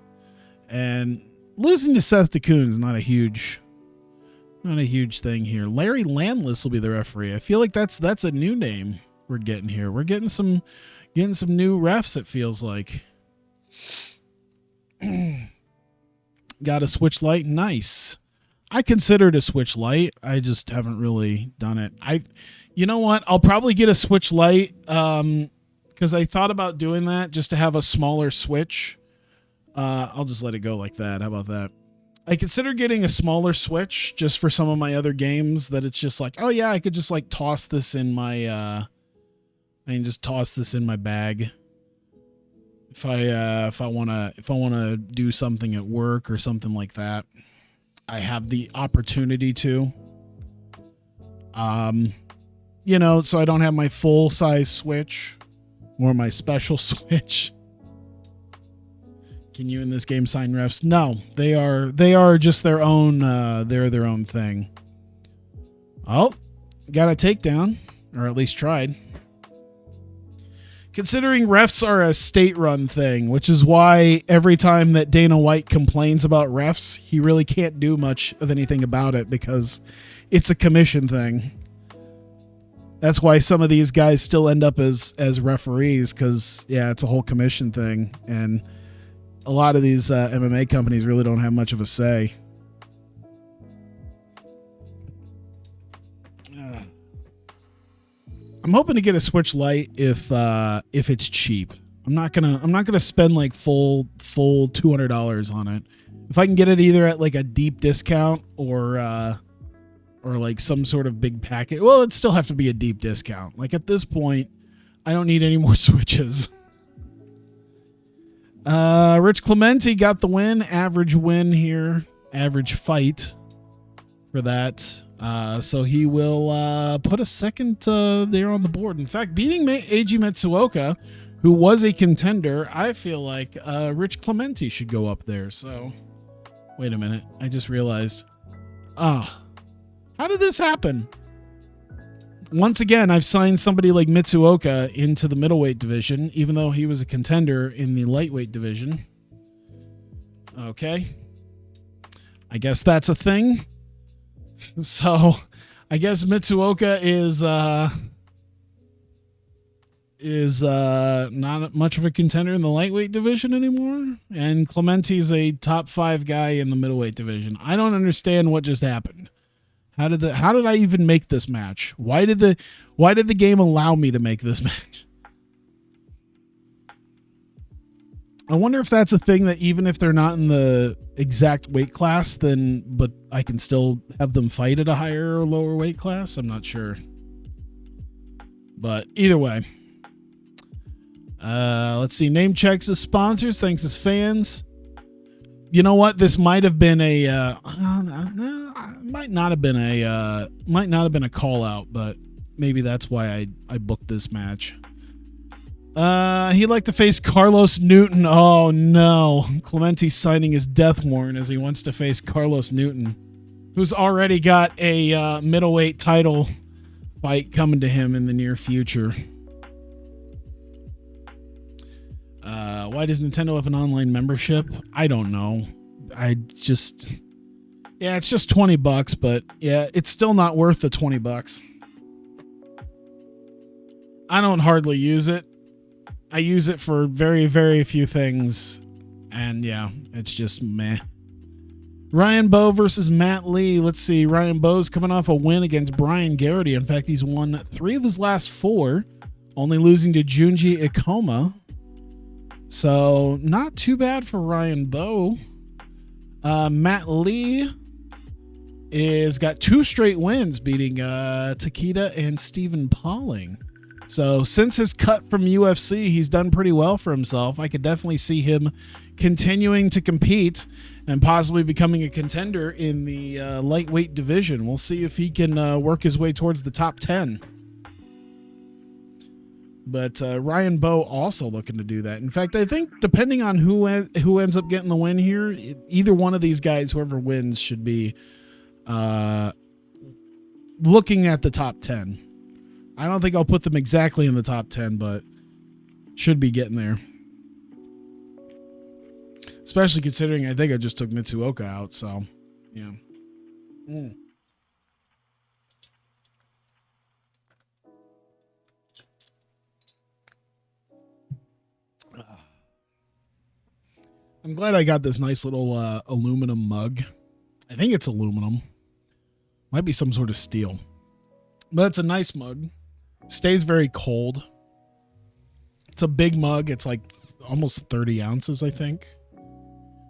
And losing to Seth DeCoon is not a huge thing here. Larry Landless will be the referee. I feel like that's a new name we're getting here. We're getting some new refs, it feels like. Got a switch light. Nice. I considered a switch light. I just haven't really done it. You know what? I'll probably get a switch light because I thought about doing that just to have a smaller switch. I'll just let it go like that. How about that? I consider getting a smaller switch just for some of my other games that it's just like, oh yeah, I could just like toss this in my I can just toss this in my bag. If I want to do something at work or something like that, I have the opportunity to. So I don't have my full size Switch or my special Switch. Can you in this game sign refs? No, they are just their own. They're their own thing. Oh, got a takedown, or at least tried. Considering refs are a state-run thing, which is why every time that Dana White complains about refs, he really can't do much of anything about it because it's a commission thing. That's why some of these guys still end up as referees because, yeah, it's a whole commission thing. And a lot of these MMA companies really don't have much of a say. I'm hoping to get a Switch Lite if it's cheap. I'm not gonna spend like full $200 on it. If I can get it either at like a deep discount or like some sort of big packet. Well, it'd still have to be a deep discount. Like at this point, I don't need any more Switches. Rich Clemente got the win. Average win here. Average fight for that. So he will put a second there on the board. In fact, beating Eiji Matsuoka, who was a contender, I feel like Rich Clemente should go up there. So, wait a minute. I just realized. How did this happen? Once again, I've signed somebody like Mitsuoka into the middleweight division, even though he was a contender in the lightweight division. Okay. I guess that's a thing. So, I guess Mitsuoka is not much of a contender in the lightweight division anymore, and Clemente's a top 5 guy in the middleweight division. I don't understand what just happened. How did I even make this match? Why did the game allow me to make this match? I wonder if that's a thing that even if they're not in the exact weight class, but I can still have them fight at a higher or lower weight class. I'm not sure. But either way. Let's see. Name checks as sponsors. Thanks as fans. You know what? This might have been might not have been a call out, but maybe that's why I booked this match. He'd like to face Carlos Newton. Oh no. Clemente's signing his death warrant as he wants to face Carlos Newton, who's already got a middleweight title fight coming to him in the near future. Why does Nintendo have an online membership? I don't know. It's just $20, but yeah, it's still not worth the $20. I don't hardly use it. I use it for very, very few things. And yeah, it's just meh. Ryan Bowe versus Matt Lee. Let's see. Ryan Bowe's coming off a win against Brian Garrity. In fact, he's won 3 of his last 4, only losing to Junji Ikoma. So not too bad for Ryan Bowe. Matt Lee is got 2 straight wins, beating Takeda and Stephen Pauling. So since his cut from UFC, he's done pretty well for himself. I could definitely see him continuing to compete and possibly becoming a contender in the lightweight division. We'll see if he can work his way towards the top 10. But Ryan Bowe also looking to do that. In fact, I think depending on who ends up getting the win here, either one of these guys, whoever wins, should be looking at the top 10. I don't think I'll put them exactly in the top 10, but should be getting there. Especially considering I think I just took Mitsuoka out, so yeah. I'm glad I got this nice little aluminum mug. I think it's aluminum. Might be some sort of steel. But it's a nice mug. Stays very cold. It's a big mug. It's like almost 30 ounces, I think.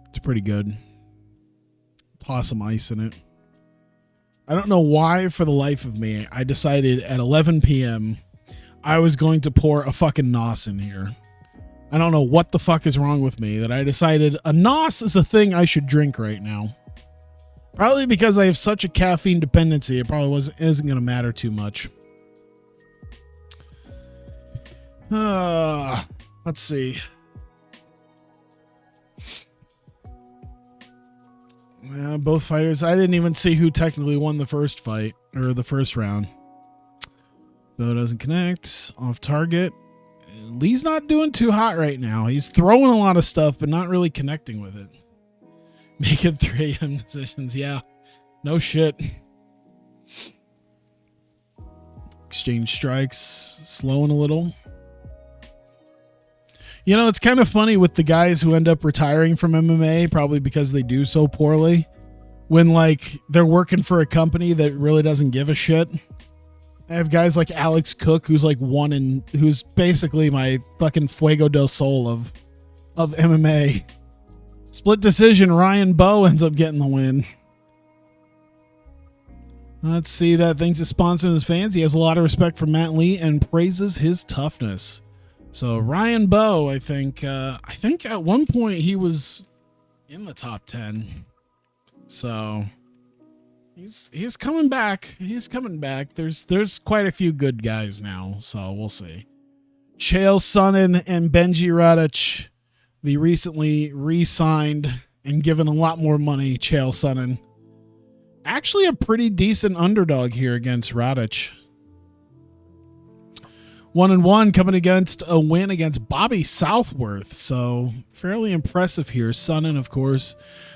It's pretty good. Toss some ice in it. I don't know why, for the life of me, I decided at 11 p.m. I was going to pour a fucking NOS in here. I don't know what the fuck is wrong with me that I decided a NOS is a thing I should drink right now. Probably because I have such a caffeine dependency, it probably isn't going to matter too much. Let's see. Both fighters. I didn't even see who technically won the first fight or the first round. Bow doesn't connect. Off target. Lee's not doing too hot right now. He's throwing a lot of stuff, but not really connecting with it. Making 3 AM decisions. Yeah. No shit. Exchange strikes slowing a little. You know, it's kind of funny with the guys who end up retiring from MMA, probably because they do so poorly, when like they're working for a company that really doesn't give a shit. I have guys like Alex Cook, who's like who's basically my fucking Fuego del Sol of MMA. Split decision, Ryan Bowe ends up getting the win. Let's see, that thanks to sponsor and his fans. He has a lot of respect for Matt Lee and praises his toughness. So Ryan Bowe, I think at one point he was in the top 10. So he's coming back. He's coming back. There's quite a few good guys now, so we'll see. Chael Sonnen and Benji Radic, the recently re-signed and given a lot more money, Chael Sonnen. Actually a pretty decent underdog here against Radic. 1-1 coming against a win against Bobby Southworth. So fairly impressive here. Sonnen, of course,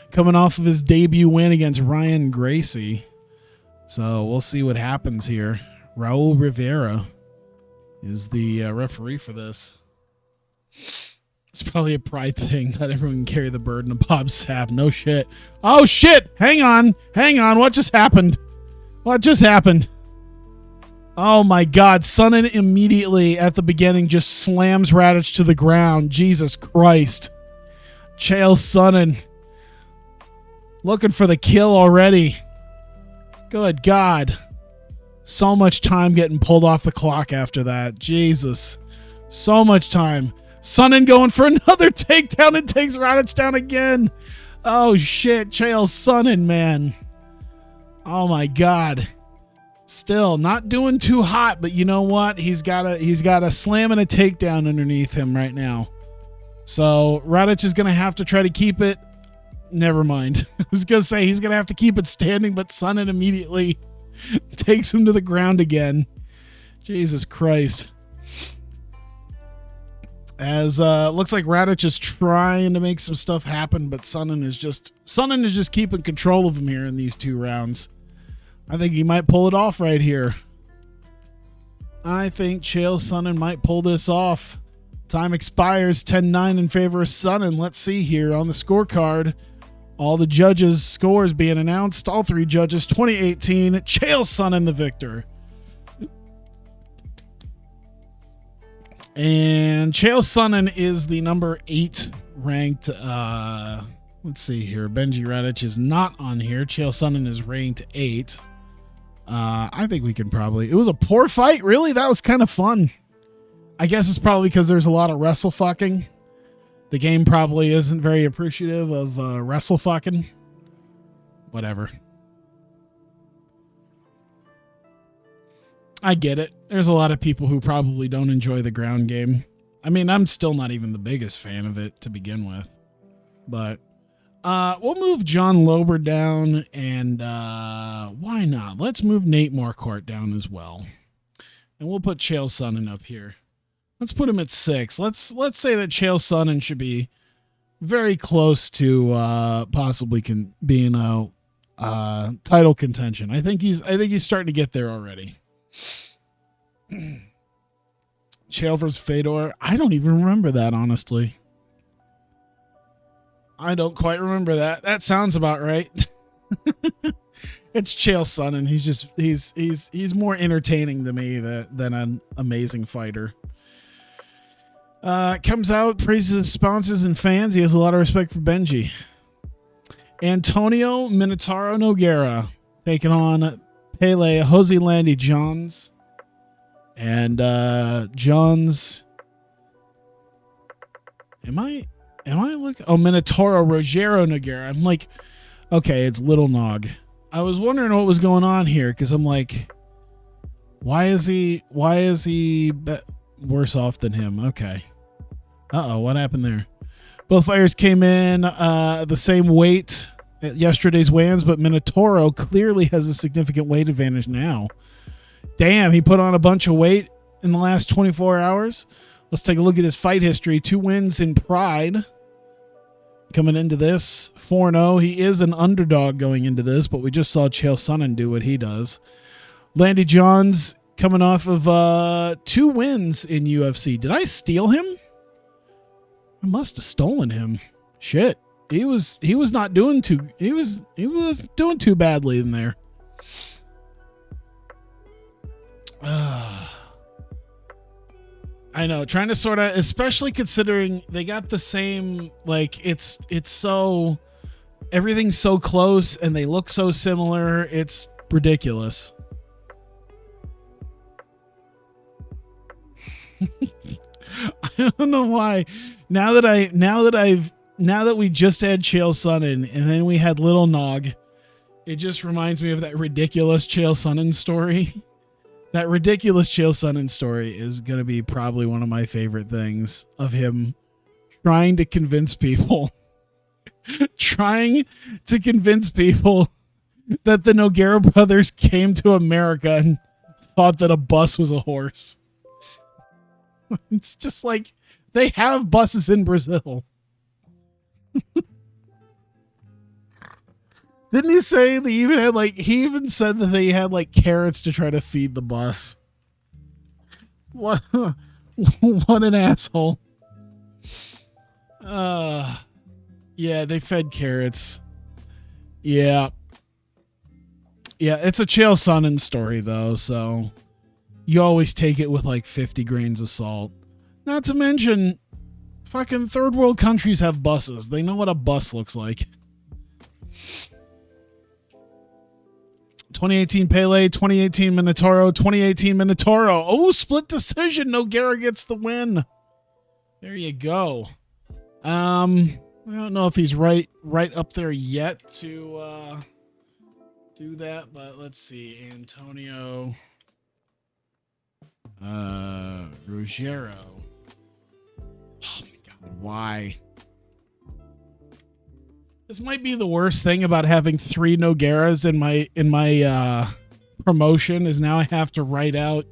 coming off of his debut win against Ryan Gracie. So we'll see what happens here. Raul Rivera is the referee for this. It's probably a pride thing. Not everyone can carry the burden of Bob Sapp. No shit. Oh shit! Hang on. What just happened? Oh my God. Sonnen immediately at the beginning just slams Radic to the ground. Jesus Christ. Chael Sonnen looking for the kill already. Good God. So much time getting pulled off the clock after that. Jesus. So much time. Sonnen going for another takedown and takes Radic down again. Oh shit. Chael Sonnen, man. Oh my God. Still not doing too hot, but you know what? He's got a slam and a takedown underneath him right now. So Radic is going to have to try to keep it. Never mind. I was going to say he's going to have to keep it standing, but Sonnen immediately takes him to the ground again. Jesus Christ. As looks like Radic is trying to make some stuff happen, but Sonnen is just keeping control of him here in these 2 rounds. I think he might pull it off right here. I think Chael Sonnen might pull this off. Time expires 10-9 in favor of Sonnen. Let's see here on the scorecard. All the judges' scores being announced. All 3 judges, 2018. Chael Sonnen the victor. And Chael Sonnen is the number 8 ranked. Let's see here. Benji Radic is not on here. Chael Sonnen is ranked 8. I think we can probably... It was a poor fight. Really? That was kind of fun. I guess it's probably because there's a lot of wrestle fucking. The game probably isn't very appreciative of wrestle fucking. Whatever. I get it. There's a lot of people who probably don't enjoy the ground game. I mean, I'm still not even the biggest fan of it to begin with. But we'll move John Lober down, and why not? Let's move Nate Marquardt down as well. And we'll put Chael Sonnen up here. Let's put him at 6. Let's say that Chael Sonnen should be very close to possibly being a title contention. I think he's starting to get there already. Chael versus Fedor. I don't even remember that, honestly. I don't quite remember that. That sounds about right. It's Chael Sonnen. He's more entertaining to me than an amazing fighter. Comes out, praises sponsors and fans. He has a lot of respect for Benji. Antonio Minotauro Nogueira taking on Pele Jose Landy Johns. And Johns. Am I looking? Oh, Minotauro Rogero Nogueira. I'm like, okay, it's Little Nog. I was wondering what was going on here because I'm like, why is he worse off than him? Okay. Uh-oh, what happened there? Both fighters came in the same weight at yesterday's weigh-ins, but Minotauro clearly has a significant weight advantage now. Damn, he put on a bunch of weight in the last 24 hours. Let's take a look at his fight history. 2 wins in Pride. Coming into this, 4-0. He is an underdog going into this, but we just saw Chael Sonnen do what he does. Landy Johns coming off of 2 wins in UFC. Did I steal him? I must have stolen him. Shit. He was not doing too he was doing too badly in there. I know, trying to sort of, especially considering they got the same, like, it's so, everything's so close and they look so similar. It's ridiculous. I don't know why. Now that we just had Chael Sonnen and then we had Little Nog, it just reminds me of that ridiculous Chael Sonnen story. That ridiculous Chael Sonnen story is going to be probably one of my favorite things, of him trying to convince people that the Nogueira brothers came to America and thought that a bus was a horse. It's just like, they have buses in Brazil. Didn't he say they even had, like, he even said that they had, like, carrots to try to feed the bus? What an asshole. Yeah, they fed carrots. Yeah. Yeah, it's a Chael Sonnen story, though, so you always take it with, like, 50 grains of salt. Not to mention, fucking third world countries have buses. They know what a bus looks like. 2018 Pele, 2018 Minotauro, 2018 Minotauro. Oh, split decision. Nogueira gets the win. There you go. I don't know if he's right up there yet to do that, but let's see. Antonio Ruggiero. Oh my God, why? This might be the worst thing about having 3 Nogueiras in my promotion, is now I have to write out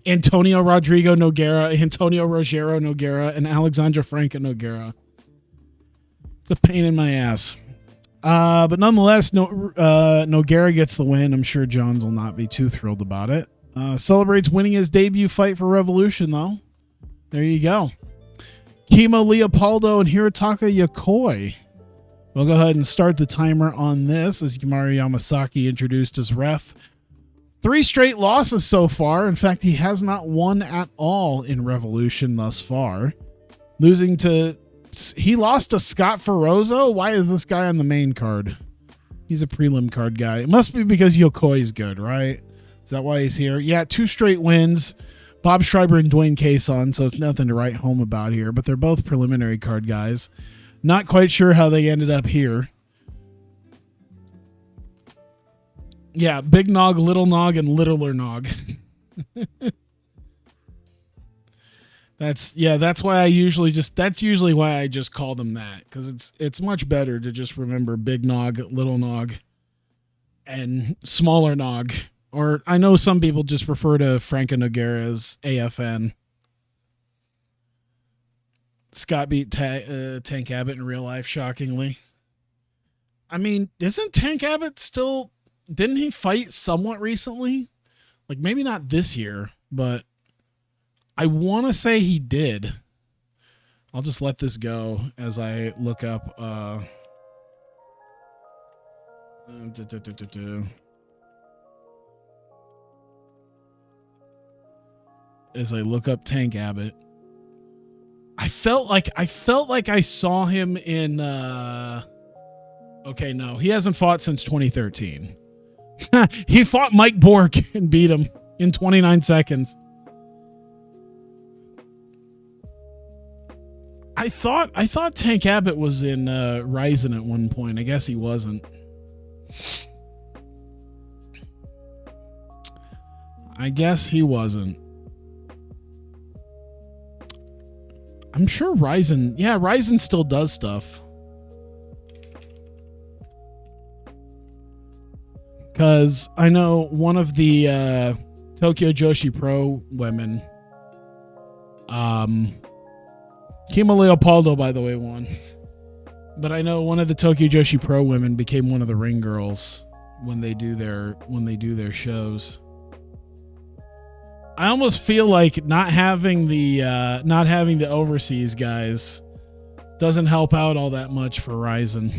Antonio Rodrigo Nogueira, Antonio Ruggiero Nogueira, and Alexandra Franca Nogueira. It's a pain in my ass. But nonetheless, Nogueira gets the win. I'm sure Johns will not be too thrilled about it. Celebrates winning his debut fight for Revolution, though. There you go. Kimo Leopoldo and Hirotaka Yokoi. We'll go ahead and start the timer on this as Yamaru Yamasaki introduced as ref. 3 straight losses so far. In fact, he has not won at all in Revolution thus far. He lost to Scott Ferozzo. Why is this guy on the main card? He's a prelim card guy. It must be because Yokoi's good, right? Is that why he's here? Yeah, 2 straight wins. Bob Schreiber and Dwayne Cason, so it's nothing to write home about here, but they're both preliminary card guys. Not quite sure how they ended up here. Yeah, Big Nog, Little Nog, and Littler Nog. That's why I usually just call them that, because it's much better to just remember Big Nog, Little Nog, and Smaller Nog. Or I know some people just refer to Franca Nogueira as AFN. Scott beat Tank Abbott in real life, shockingly. I mean, isn't Tank Abbott still... Didn't he fight somewhat recently? Like, maybe not this year, but I want to say he did. I'll just let this go as I look up... As I look up Tank Abbott. I felt like I saw him in okay, no, he hasn't fought since 2013. He fought Mike Bork and beat him in 29 seconds. I thought Tank Abbott was in Ryzen at one point. I guess he wasn't. I guess he wasn't. I'm sure Ryzen still does stuff. Because I know one of the Tokyo Joshi Pro women Kima Leopoldo, by the way, won. But I know one of the Tokyo Joshi Pro women became one of the ring girls when they do their shows. I almost feel like not having the overseas guys doesn't help out all that much for Ryzen,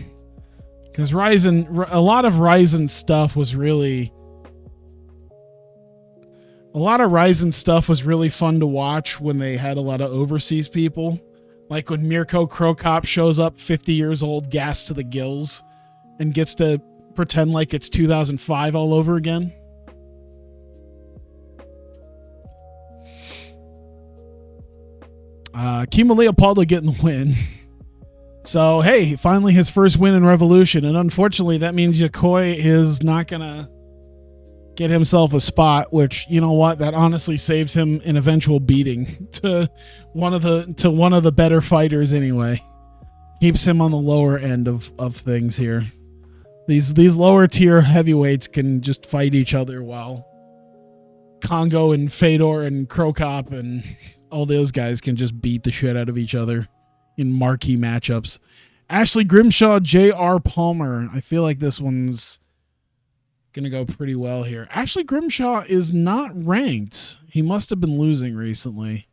because a lot of Ryzen stuff was really fun to watch when they had a lot of overseas people. Like when Mirko Krokop shows up 50 years old, gassed to the gills, and gets to pretend like it's 2005 all over again. Kima Leopoldo getting the win. So, hey, finally his first win in Revolution. And unfortunately, that means Yokoi is not going to get himself a spot, which, you know what, that honestly saves him an eventual beating to one of the better fighters anyway. Keeps him on the lower end of things here. These lower tier heavyweights can just fight each other while Kongo and Fedor and Krokop and all those guys can just beat the shit out of each other in marquee matchups. Ashley Grimshaw, J.R. Palmer. I feel like this one's going to go pretty well here. Ashley Grimshaw is not ranked. He must have been losing recently.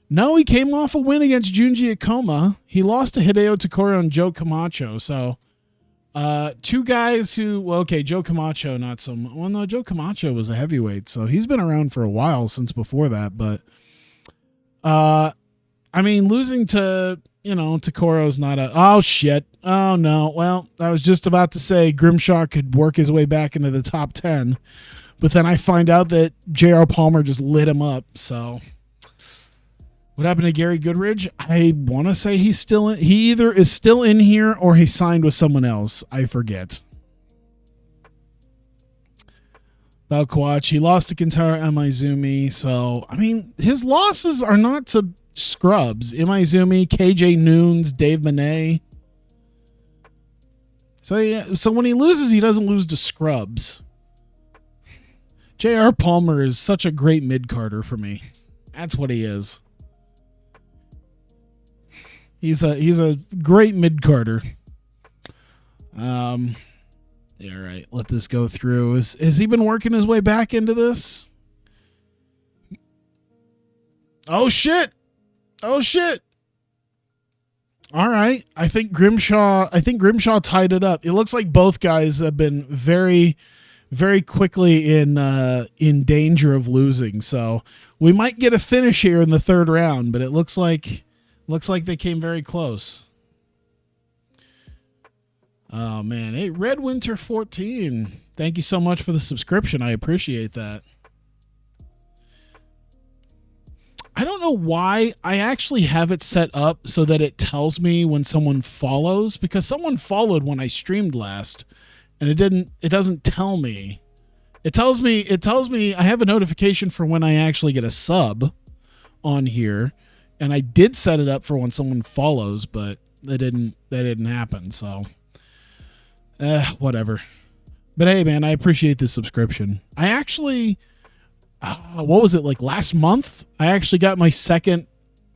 No, he came off a win against Junji Ikoma. He lost to Hideo Takoro and Joe Camacho. So, two guys who, well, okay, Joe Camacho, not so much. Well, no, Joe Camacho was a heavyweight, so he's been around for a while since before that, but I mean, losing to, Takoro's not oh shit. Oh no. Well, I was just about to say Grimshaw could work his way back into the top 10, but then I find out that J.R. Palmer just lit him up. So what happened to Gary Goodridge? I want to say he either is still in here or he signed with someone else. I forget. Balquach, he lost to Kentaro Imaizumi. So, I mean, his losses are not to scrubs. Imaizumi, KJ Noons, Dave Monet. So, yeah, so when he loses, he doesn't lose to scrubs. J.R. Palmer is such a great mid-carder for me. That's what he is. He's a great mid-carder. Yeah, right. Let this go through. Has he been working his way back into this? Oh shit. All right. I think Grimshaw tied it up. It looks like both guys have been very, very quickly in danger of losing. So we might get a finish here in the third round, but it looks like they came very close. Oh, man. Hey, Red Winter 14. Thank you so much for the subscription. I appreciate that. I don't know why I actually have it set up so that it tells me when someone follows, because someone followed when I streamed last and it doesn't tell me. It tells me I have a notification for when I actually get a sub on here, and I did set it up for when someone follows, but that didn't happen. So whatever. But hey, man, I appreciate the subscription. I actually, what was it, like last month? I actually got my second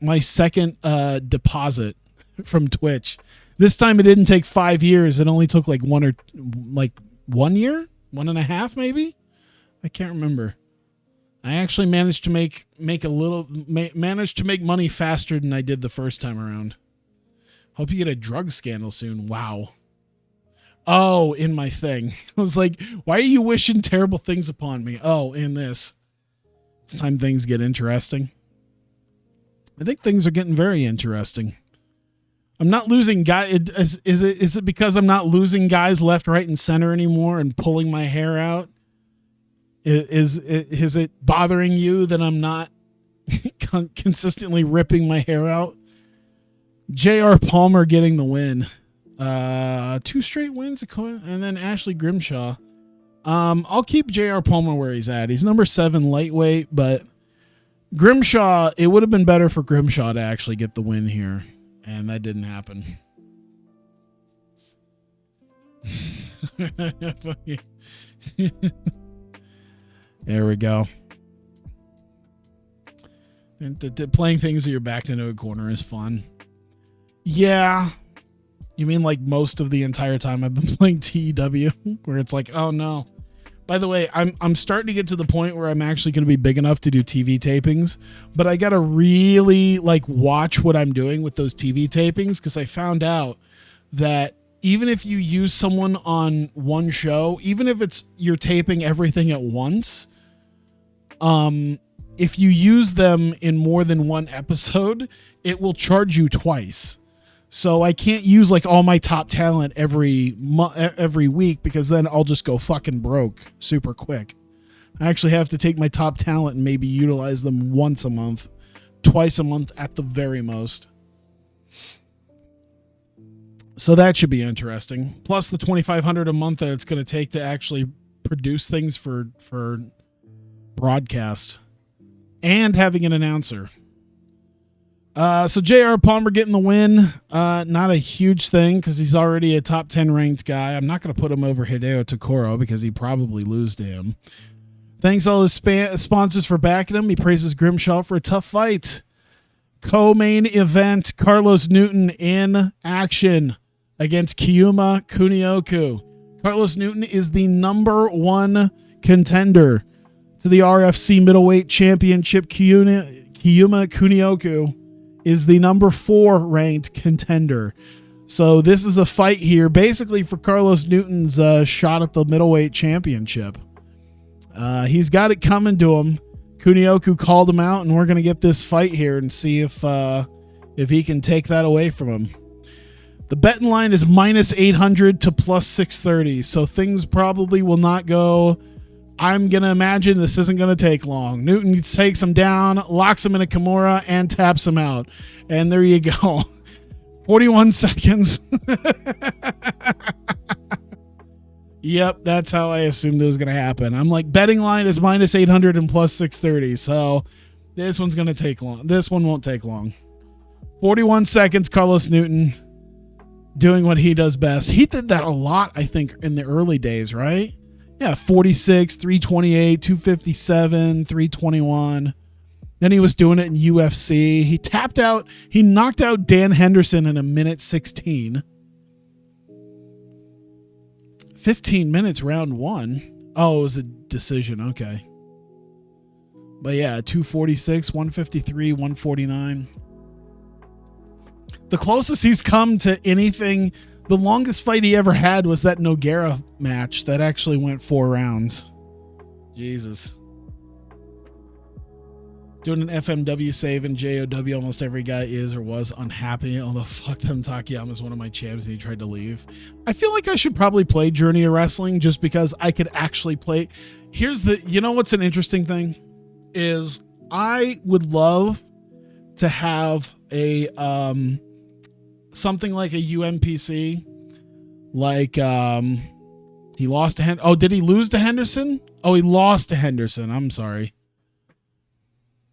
deposit from Twitch. This time it didn't take 5 years. It only took like 1 year, 1.5 maybe. I can't remember. I actually managed to make money faster than I did the first time around. Hope you get a drug scandal soon. Wow. Oh, in my thing. I was like, why are you wishing terrible things upon me? Oh, in this. It's time things get interesting. I think things are getting very interesting. I'm not losing guys. Is it because I'm not losing guys left, right, and center anymore and pulling my hair out? Is it bothering you that I'm not consistently ripping my hair out? J.R. Palmer getting the win. 2 straight wins, and then Ashley Grimshaw. I'll keep J.R. Palmer where he's at. He's number 7 lightweight, but Grimshaw, it would have been better for Grimshaw to actually get the win here, and that didn't happen. There we go. And playing things where you're backed into a corner is fun. Yeah. You mean like most of the entire time I've been playing TEW, where it's like, oh no. By the way, I'm starting to get to the point where I'm actually going to be big enough to do TV tapings, but I got to really like watch what I'm doing with those TV tapings, because I found out that even if you use someone on one show, even if you're taping everything at once, if you use them in more than one episode, it will charge you twice. So I can't use like all my top talent every week, because then I'll just go fucking broke super quick. I actually have to take my top talent and maybe utilize them once a month, twice a month at the very most. So that should be interesting. Plus the $2,500 a month that it's going to take to actually produce things for broadcast and having an announcer. So J.R. Palmer getting the win. Not a huge thing because he's already a top 10 ranked guy. I'm not going to put him over Hideo Takoro because he'd probably lose to him. Thanks all his sponsors for backing him. He praises Grimshaw for a tough fight. Co-main event, Carlos Newton in action against Kiyuma Kunioku. Carlos Newton is the number 1 contender to the RFC middleweight championship. Kiyuma Kunioku is the number 4 ranked contender. So this is a fight here basically for Carlos Newton's shot at the middleweight championship. He's got it coming to him. Kunioku called him out, and we're going to get this fight here and see if he can take that away from him. The betting line is -800 to +630, so things probably will not go. I'm going to imagine this isn't going to take long. Newton takes him down, locks him in a Kimura, and taps him out. And there you go. 41 seconds. Yep, that's how I assumed it was going to happen. I'm like, betting line is -800 and +630, so this one's going to take long. This one won't take long. 41 seconds, Carlos Newton doing what he does best. He did that a lot, I think, in the early days, right? Yeah, 46, 328, 257, 321. Then he was doing it in UFC. He knocked out Dan Henderson in a minute 16. 15 minutes round 1. Oh, it was a decision. Okay. But yeah, 246, 153, 149. The closest he's come to anything, the longest fight he ever had was that Nogueira match that actually went 4 rounds. Jesus. Doing an FMW save in JOW, almost every guy is or was unhappy. Although, fuck them, Takayama's one of my champs and he tried to leave. I feel like I should probably play Journey of Wrestling just because I could actually play. You know what's an interesting thing? Is I would love to have a, something like a UMPC, like he lost to did he lose to Henderson? Oh, he lost to Henderson. I'm sorry.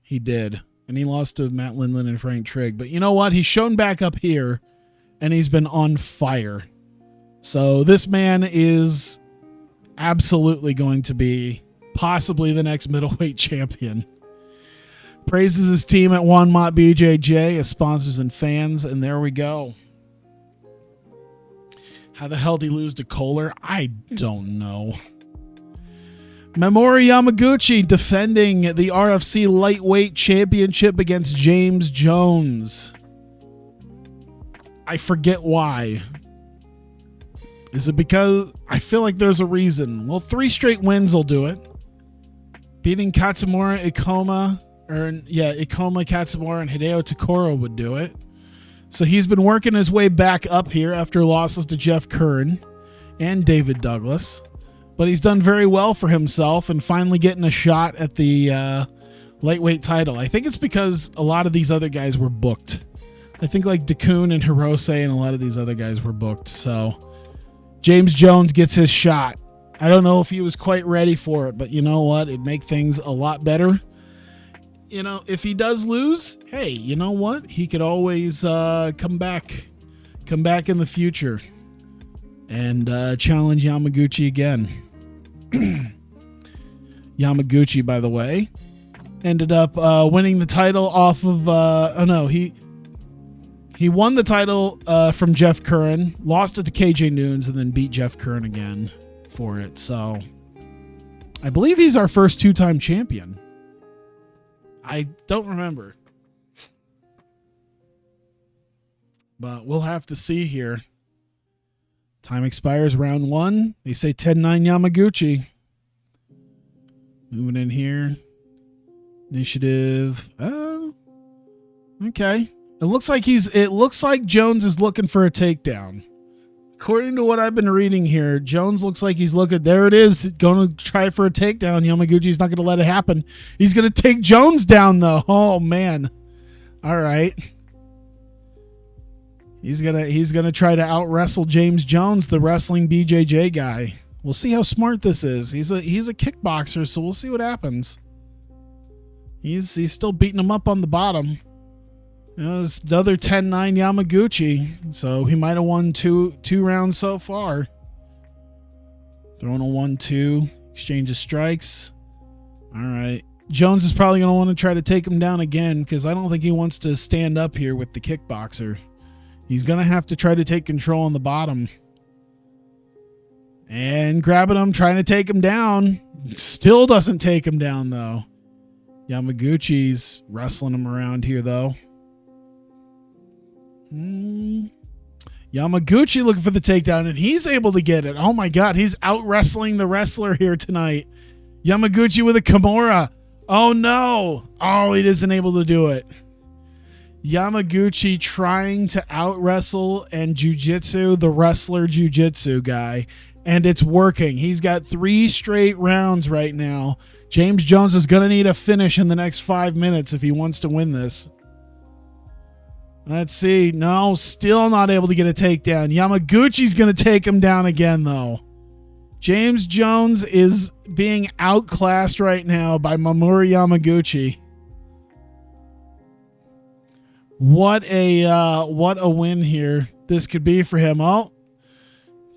He did. And he lost to Matt Lindland and Frank Trigg. But you know what? He's shown back up here and he's been on fire. So this man is absolutely going to be possibly the next middleweight champion. Praises his team at Wanmot BJJ, his sponsors and fans, and there we go. How the hell did he lose to Kohler? I don't know. Mamoru Yamaguchi defending the RFC lightweight championship against James Jones. I forget why. Is it because I feel like there's a reason? Well, 3 straight wins will do it. Beating Katsumura, Ikoma, Katsumura, and Hideo Takoro would do it. So he's been working his way back up here after losses to Jeff Curran and David Douglas. But he's done very well for himself and finally getting a shot at the lightweight title. I think it's because a lot of these other guys were booked. I think like Dakun and Hirose and a lot of these other guys were booked. So James Jones gets his shot. I don't know if he was quite ready for it, but you know what? It'd make things a lot better. You know, if he does lose, hey, you know what? He could always come back in the future and challenge Yamaguchi again. Yamaguchi, by the way, ended up winning the title off of he won the title from Jeff Curran, lost it to KJ Noons, and then beat Jeff Curran again for it. So I believe he's our first 2-time champion. I don't remember, but we'll have to see here. Time expires round 1. They say 10-9 Yamaguchi. Moving in here. Initiative. Oh, okay. It looks like Jones is looking for a takedown. According to what I've been reading here, Jones looks like he's looking. There it is. Going to try for a takedown. Yamaguchi's not going to let it happen. He's going to take Jones down, though. Oh, man. All right. He's gonna try to out-wrestle James Jones, the wrestling BJJ guy. We'll see how smart this is. He's a kickboxer, so we'll see what happens. He's still beating him up on the bottom. It's another 10-9 Yamaguchi, so he might have won two rounds so far. Throwing a 1-2, exchange of strikes. All right. Jones is probably going to want to try to take him down again because I don't think he wants to stand up here with the kickboxer. He's going to have to try to take control on the bottom. And grabbing him, trying to take him down. Still doesn't take him down, though. Yamaguchi's wrestling him around here, though. Yamaguchi looking for the takedown, and he's able to get it. Oh, my God. He's out-wrestling the wrestler here tonight. Yamaguchi with a Kimura. Oh, no. Oh, he isn't able to do it. Yamaguchi trying to out-wrestle and jiu-jitsu the wrestler jiu-jitsu guy, and it's working. He's got 3 straight rounds right now. James Jones is going to need a finish in the next 5 minutes if he wants to win this. Let's see. No, still not able to get a takedown. Yamaguchi's going to take him down again, though. James Jones is being outclassed right now by Mamoru Yamaguchi. What a win here this could be for him. Oh,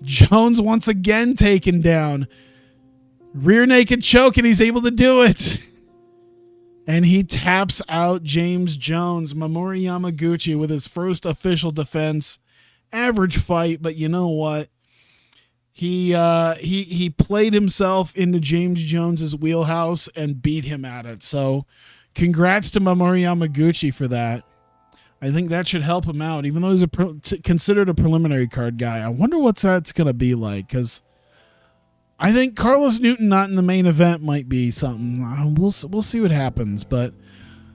Jones once again taken down. Rear naked choke, and he's able to do it. And he taps out James Jones. Mamoru Yamaguchi with his first official defense. Average fight, but you know what? He played himself into James Jones's wheelhouse and beat him at it. So congrats to Mamoru Yamaguchi for that. I think that should help him out, even though he's considered a preliminary card guy. I wonder what that's going to be like, because I think Carlos Newton not in the main event might be something. We'll see what happens, but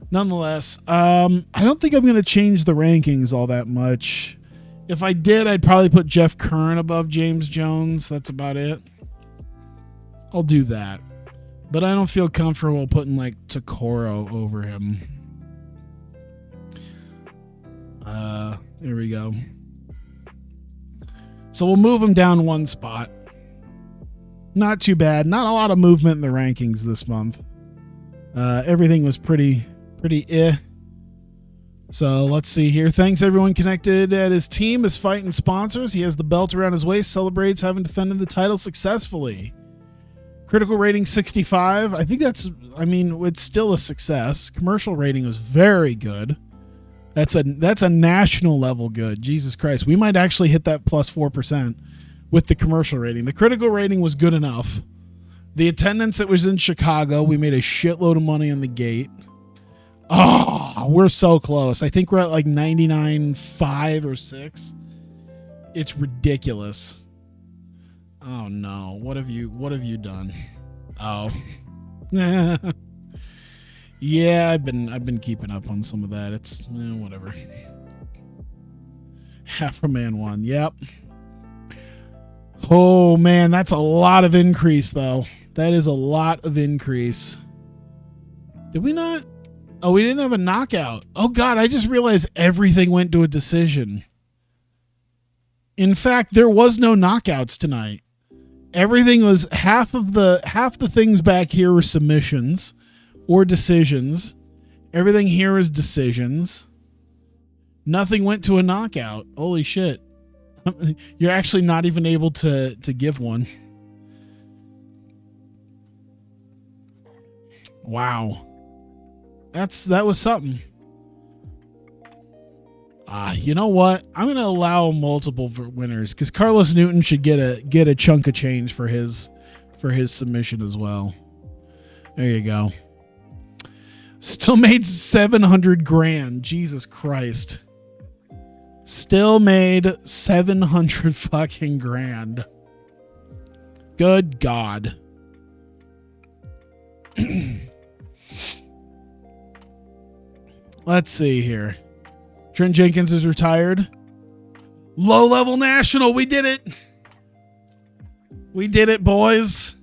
nonetheless, I don't think I'm going to change the rankings all that much. If I did, I'd probably put Jeff Curran above James Jones. That's about it. I'll do that, but I don't feel comfortable putting like Takoro over him. There we go. So we'll move him down 1 spot. Not too bad. Not a lot of movement in the rankings this month. Everything was pretty So let's see here. Thanks everyone connected at his team, his fight, and sponsors. He has the belt around his waist, celebrates having defended the title successfully. Critical rating 65. I think it's still a success. Commercial rating was very good. That's a national level good. Jesus Christ. We might actually hit that plus 4% with the commercial rating. The critical rating was good enough. The attendance, it was in Chicago. We made a shitload of money on the gate. Oh, we're so close. I think we're at like 99.5 or 6. It's ridiculous. Oh no. What have you done? Oh. Yeah, I've been keeping up on some of that. It's whatever. Half a man won. Yep. Oh man, that's a lot of increase though. That is a lot of increase. Did we not? Oh, we didn't have a knockout. Oh God, I just realized everything went to a decision. In fact, there was no knockouts tonight. Everything was half the things back here were submissions or decisions. Everything here is decisions. Nothing went to a knockout. Holy shit. You're actually not even able to give one. Wow. That was something. You know what? I'm gonna allow multiple winners because Carlos Newton should get a chunk of change for his submission as well. There you go. Still made 700 grand. Jesus Christ. Still made 700 fucking grand. Good God. Let's see here. Trent Jenkins is retired. Low level national. We did it. We did it, boys.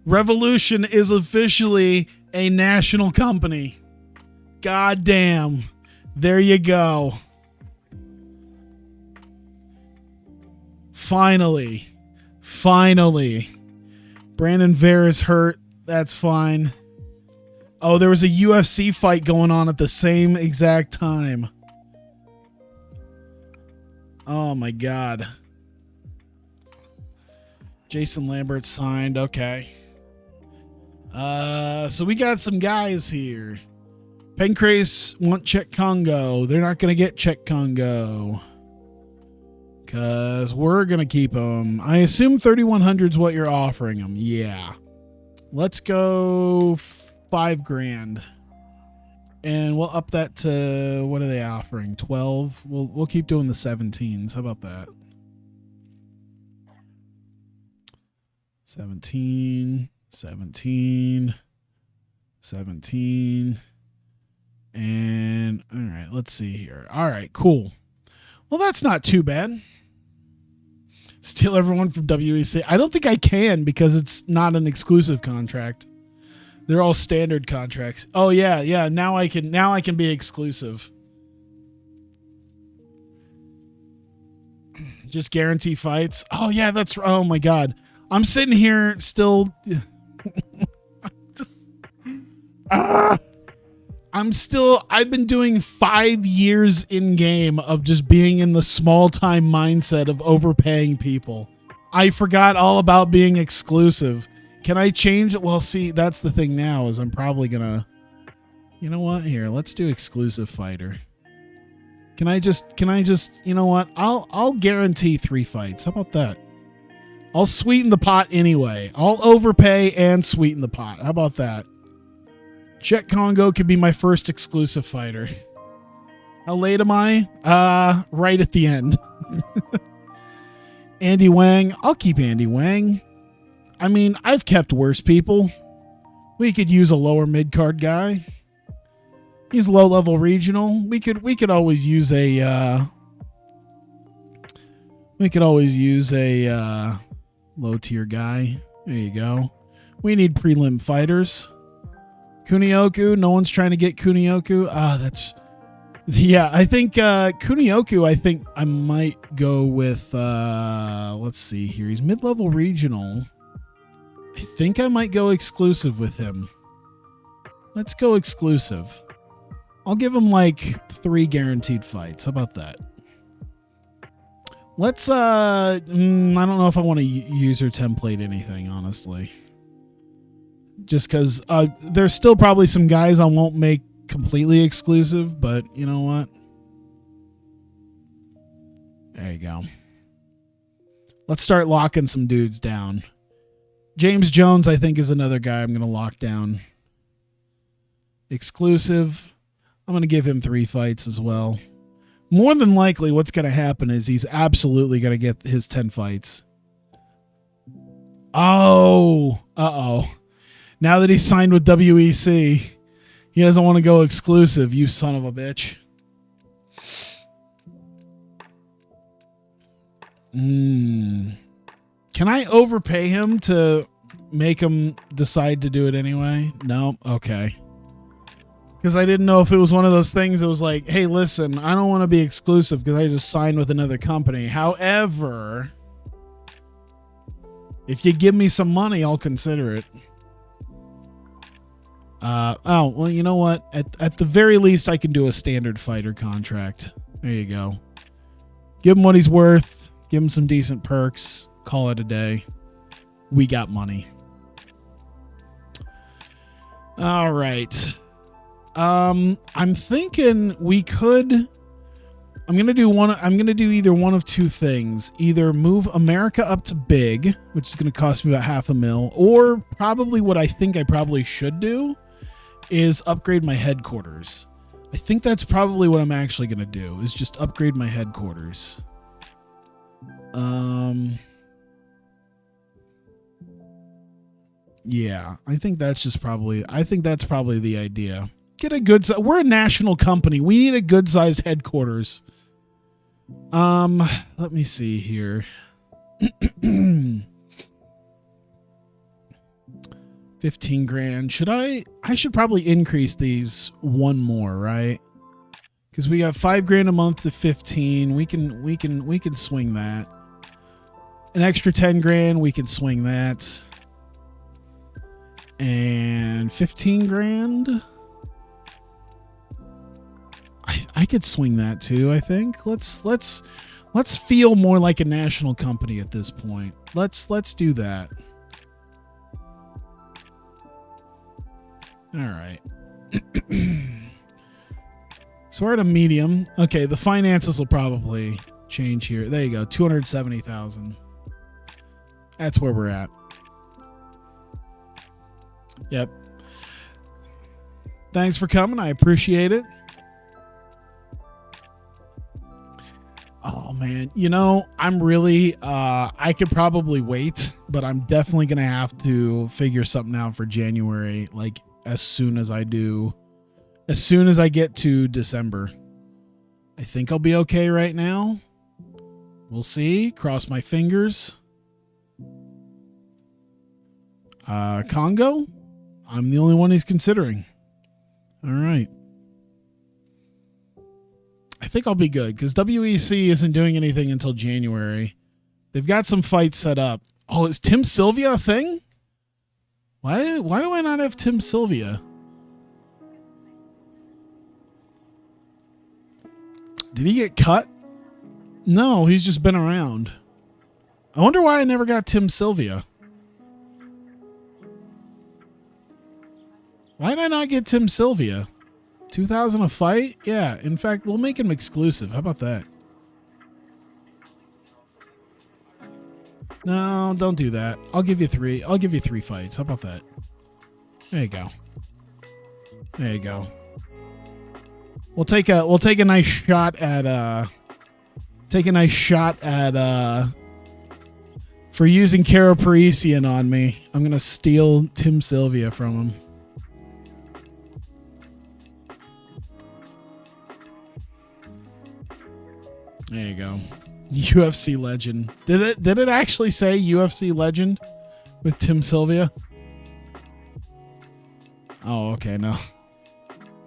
Revolution is officially a national company. God damn. There you go. Finally. Brandon Vera is hurt. That's fine. Oh, there was a UFC fight going on at the same exact time. Oh my God. Jason Lambert signed. Okay. So we got some guys here. Pancrase want Czech Congo. They're not going to get Czech Congo. Because we're going to keep them. I assume 3,100 is what you're offering them. Yeah. Let's go $5,000. And we'll up that to, what are they offering? 12? We'll keep doing the 17s. How about that? 17. And all right, let's see here. All right, cool. Well, that's not too bad. Steal everyone from WEC. I don't think I can because it's not an exclusive contract. They're all standard contracts. Oh yeah. Now I can be exclusive. Just guarantee fights. Oh yeah, oh my God. I'm sitting here still. I've been doing 5 years in game of just being in the small time mindset of overpaying people. I forgot all about being exclusive. Can I change it? Well, see, that's the thing now is I'm probably gonna, you know what? Here, let's do exclusive fighter. Can I just, you know what? I'll guarantee 3 fights. How about that? I'll sweeten the pot anyway. I'll overpay and sweeten the pot. How about that? Czech Congo could be my first exclusive fighter. How late am I? Right at the end. Andy Wang. I'll keep Andy Wang. I mean, I've kept worse people. We could use a lower mid-card guy. He's low-level regional. We could always use a low-tier guy. There you go. We need prelim fighters. Kunioku. No one's trying to get Kunioku. Yeah, I think Kunioku, I think I might go with, let's see here. He's mid-level regional. I think I might go exclusive with him. Let's go exclusive. I'll give him like 3 guaranteed fights. How about that? Let's, I don't know if I want to user template anything, honestly. Just because there's still probably some guys I won't make completely exclusive, but you know what? There you go. Let's start locking some dudes down. James Jones, I think, is another guy I'm going to lock down. Exclusive. I'm going to give him 3 fights as well. More than likely, what's going to happen is he's absolutely going to get his 10 fights. Oh. Uh-oh. Now that he's signed with WEC, he doesn't want to go exclusive, you son of a bitch. Can I overpay him to make him decide to do it anyway? No? Okay. Because I didn't know if it was one of those things that was like, hey, listen, I don't want to be exclusive because I just signed with another company. However, if you give me some money, I'll consider it. Well, you know what? At the very least, I can do a standard fighter contract. There you go. Give him what he's worth. Give him some decent perks. Call it a day. We got money. All right. I'm thinking we could. I'm gonna do either one of two things. Either move America up to big, which is gonna cost me about $500,000, or probably what I think I probably should do is upgrade my headquarters. I think that's probably what I'm actually gonna do, is just upgrade my headquarters. Yeah, I think that's probably the idea. Get a good. We're a national company. We need a good sized headquarters. Let me see here. 15 grand. I should probably increase these one more, right? Because we got 5 grand a month to 15. We can swing that. An extra 10 grand, we can swing that. And 15 grand. I could swing that too, I think. Let's feel more like a national company at this point. Let's do that. All right. So we're at a medium. Okay, the finances will probably change here. There you go. 270,000. That's where we're at. Yep. Thanks for coming. I appreciate it. Oh man, I'm really I could probably wait, but I'm definitely gonna have to figure something out for January, like as soon as I get to December. I think I'll be okay right now. We'll see. Cross my fingers. Congo? I'm the only one he's considering. All right. I think I'll be good because WEC isn't doing anything until January. They've got some fights set up. Oh, is Tim Sylvia a thing? Why do I not have Tim Sylvia? Did he get cut? No, he's just been around. I wonder why I never got Tim Sylvia. Why did I not get Tim Sylvia? 2,000 a fight? Yeah, in fact, we'll make him exclusive. How about that? No, don't do that. I'll give you 3. I'll give you 3 fights. How about that? There you go. There you go. We'll take a nice shot at for using Kara Parisian on me. I'm gonna steal Tim Sylvia from him. There you go. UFC legend. Did it actually say UFC legend with Tim Sylvia? Oh, okay, no.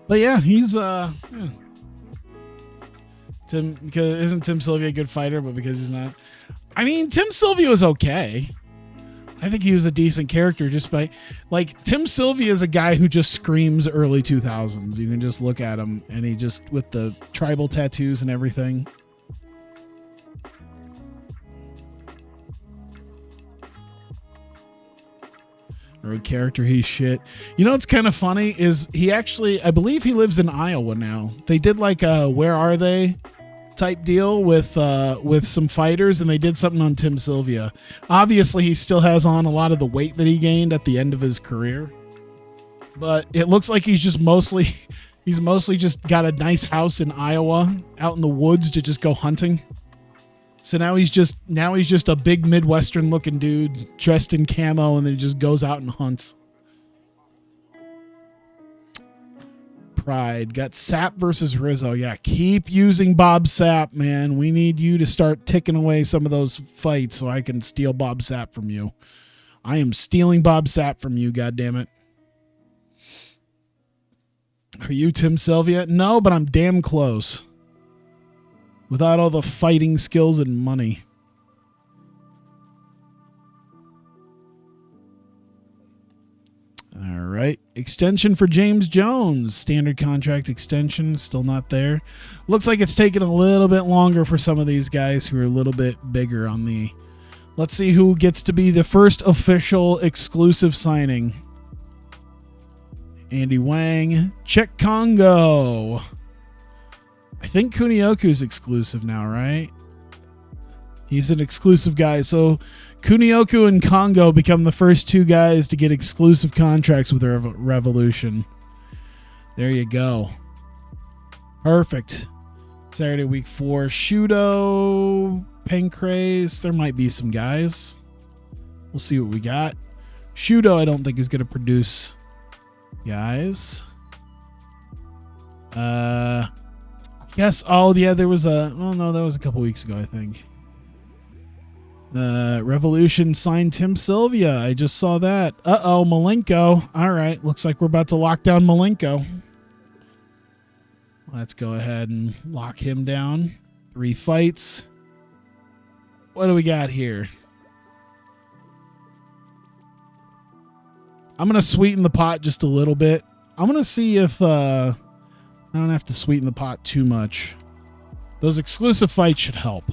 But yeah, he's Tim, because isn't Tim Sylvia a good fighter, but because he's not. I mean, Tim Sylvia was okay. I think he was a decent character just by Tim Sylvia is a guy who just screams early 2000s. You can just look at him and he just with the tribal tattoos and everything. Road character, he's shit. You know what's kind of funny is he actually, I believe he lives in Iowa now. They did like a Where Are They type deal with some fighters, and they did something on Tim Sylvia. Obviously, he still has on a lot of the weight that he gained at the end of his career, but it looks like he's mostly just got a nice house in Iowa out in the woods to just go hunting. So now he's just a big Midwestern looking dude dressed in camo, and then he just goes out and hunts. Pride got Sapp versus Rizzo. Yeah, keep using Bob Sapp, man. We need you to start ticking away some of those fights so I can steal Bob Sapp from you. I am stealing Bob Sapp from you, goddammit. Are you Tim Sylvia? No, but I'm damn close. Without all the fighting skills and money. All right. Extension for James Jones. Standard contract extension. Still not there. Looks like it's taking a little bit longer for some of these guys who are a little bit bigger on the... Let's see who gets to be the first official exclusive signing. Andy Wang. Czech Congo. I think Kunioku's exclusive now, right? He's an exclusive guy. So Kunioku and Congo become the first two guys to get exclusive contracts with Revolution. There you go. Perfect. Saturday, week 4. Shudo, Pancrase. There might be some guys. We'll see what we got. Shudo, I don't think is going to produce guys. Yes. Oh, yeah, there was a... Oh, no, that was a couple weeks ago, I think. Revolution signed Tim Sylvia. I just saw that. Uh-oh, Malenko. All right, looks like we're about to lock down Malenko. Let's go ahead and lock him down. 3 fights. What do we got here? I'm going to sweeten the pot just a little bit. I'm going to see if I don't have to sweeten the pot too much. Those exclusive fights should help.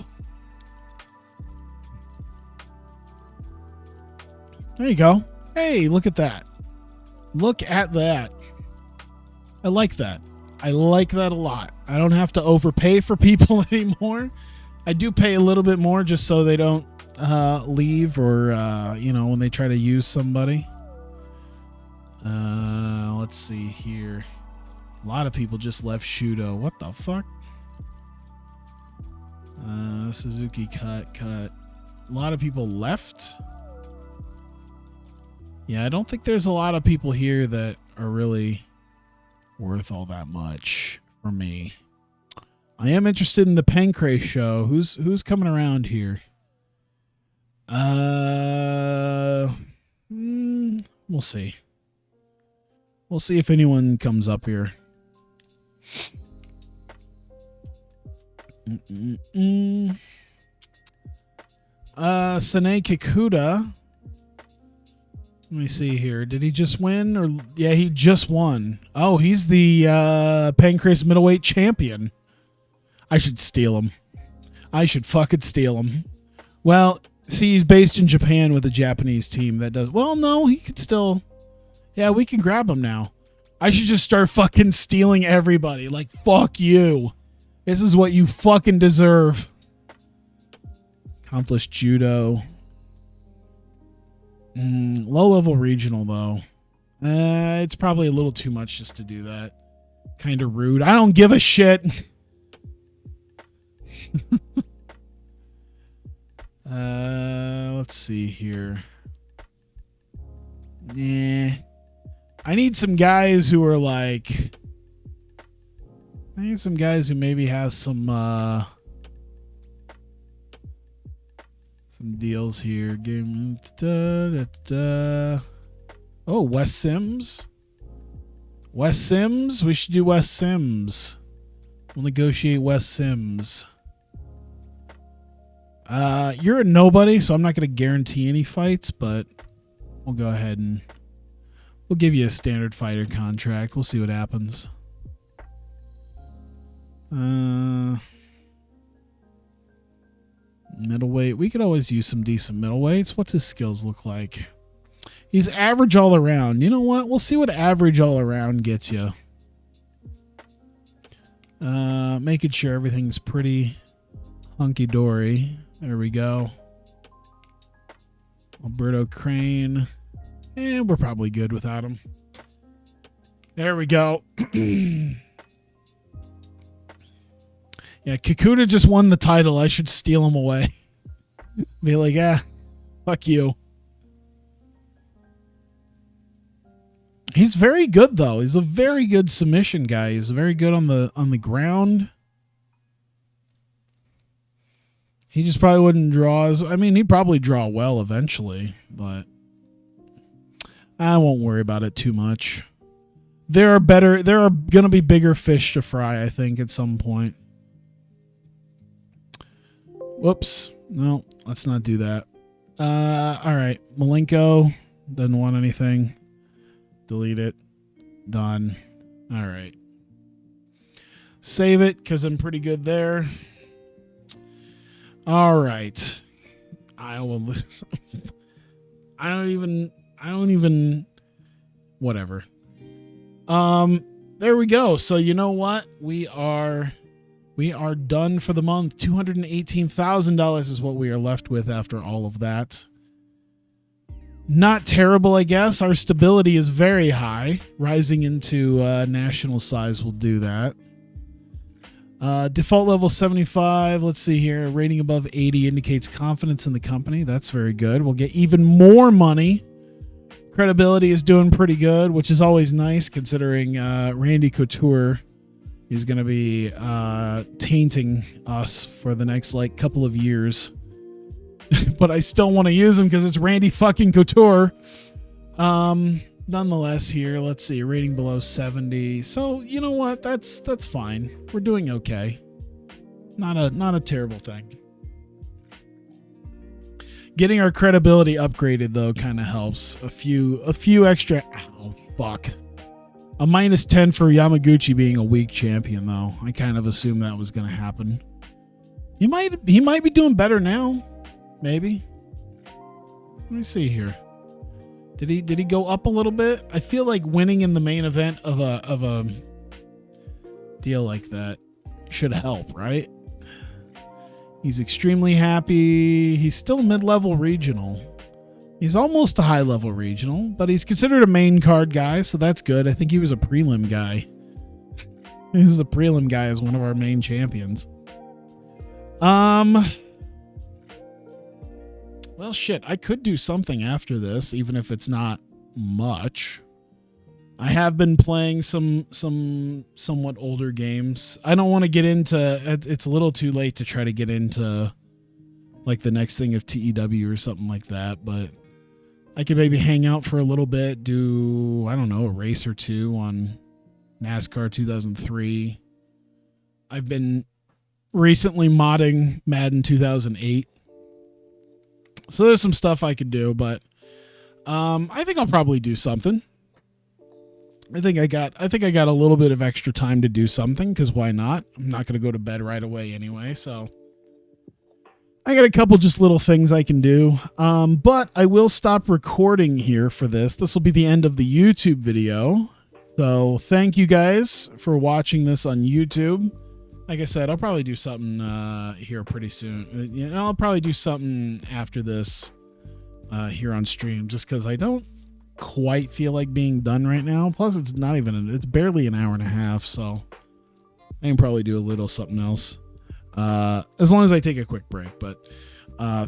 There you go. Hey, look at that. Look at that. I like that. I like that a lot. I don't have to overpay for people anymore. I do pay a little bit more just so they don't leave or, when they try to use somebody. Let's see here. A lot of people just left Shudo. What the fuck? Suzuki cut. A lot of people left. Yeah, I don't think there's a lot of people here that are really worth all that much for me. I am interested in the Pancrase show. Who's coming around here? We'll see. We'll see if anyone comes up here. Sane Kikuta. Let me see here. Did he just win? Or yeah, he just won. Oh, he's the Pancrase middleweight champion. I should steal him. I should fucking steal him. Well, see, he's based in Japan with a Japanese team that does... Well, no, he could still... Yeah, we can grab him now. I should just start fucking stealing everybody. Like, fuck you. This is what you fucking deserve. Accomplished judo. Low-level regional, though. It's probably a little too much just to do that. Kind of rude. I don't give a shit. Let's see here. I need some guys who are like... I need some guys who maybe has some deals here. Game. Oh, Wes Sims. Wes Sims? We should do Wes Sims. We'll negotiate Wes Sims. You're a nobody, so I'm not going to guarantee any fights, but we'll go ahead and we'll give you a standard fighter contract. We'll see what happens. Middleweight. We could always use some decent middleweights. What's his skills look like? He's average all around. You know what? We'll see what average all around gets you. Making sure everything's pretty hunky-dory. There we go. Alberto Crane. And we're probably good without him. There we go. Yeah, Kikuta just won the title. I should steal him away. Be like, fuck you. He's very good, though. He's a very good submission guy. He's very good on the ground. He just probably wouldn't draw as... I mean, he'd probably draw well eventually, but I won't worry about it too much. There are going to be bigger fish to fry, I think, at some point. Whoops. No, let's not do that. All right. Malenko doesn't want anything. Delete it. Done. All right. Save it because I'm pretty good there. All right. I will lose. I don't even. Whatever. There we go. So you know what? We are done for the month. $218,000 is what we are left with after all of that. Not terrible, I guess. Our stability is very high. Rising into national size will do that. Default level 75. Let's see here. Rating above 80 indicates confidence in the company. That's very good. We'll get even more money. Credibility is doing pretty good, which is always nice considering Randy Couture is going to be tainting us for the next couple of years. But I still want to use him because it's Randy fucking Couture. Nonetheless, here, let's see, rating below 70. So you know what? That's fine. We're doing okay. Not a terrible thing. Getting our credibility upgraded though kind of helps. A few extra. Oh fuck. A -10 for Yamaguchi being a weak champion though. I kind of assumed that was going to happen. He might be doing better now. Maybe. Let me see here. Did he go up a little bit? I feel like winning in the main event of a deal like that should help, right? He's extremely happy. He's still mid-level regional. He's almost a high-level regional, but he's considered a main card guy, so that's good. I think he was a prelim guy. He was a prelim guy as one of our main champions. Well, shit, I could do something after this, even if it's not much. I have been playing some somewhat older games. I don't want to get into... It's a little too late to try to get into like the next thing of TEW or something like that, but I could maybe hang out for a little bit, do, I don't know, a race or two on NASCAR 2003. I've been recently modding Madden 2008. So there's some stuff I could do, but I think I'll probably do something. I think I got a little bit of extra time to do something, because why not? I'm not going to go to bed right away anyway, so I got a couple just little things I can do. But I will stop recording here for this. This will be the end of the YouTube video. So thank you guys for watching this on YouTube. Like I said, I'll probably do something here pretty soon. You know, I'll probably do something after this here on stream, just because I don't quite feel like being done right now. Plus, it's not even, it's barely an hour and a half, so I can probably do a little something else as long as I take a quick break. But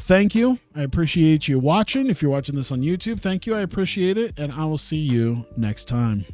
thank you. I appreciate you watching. If you're watching this on YouTube, thank you. I appreciate it, and I will see you next time.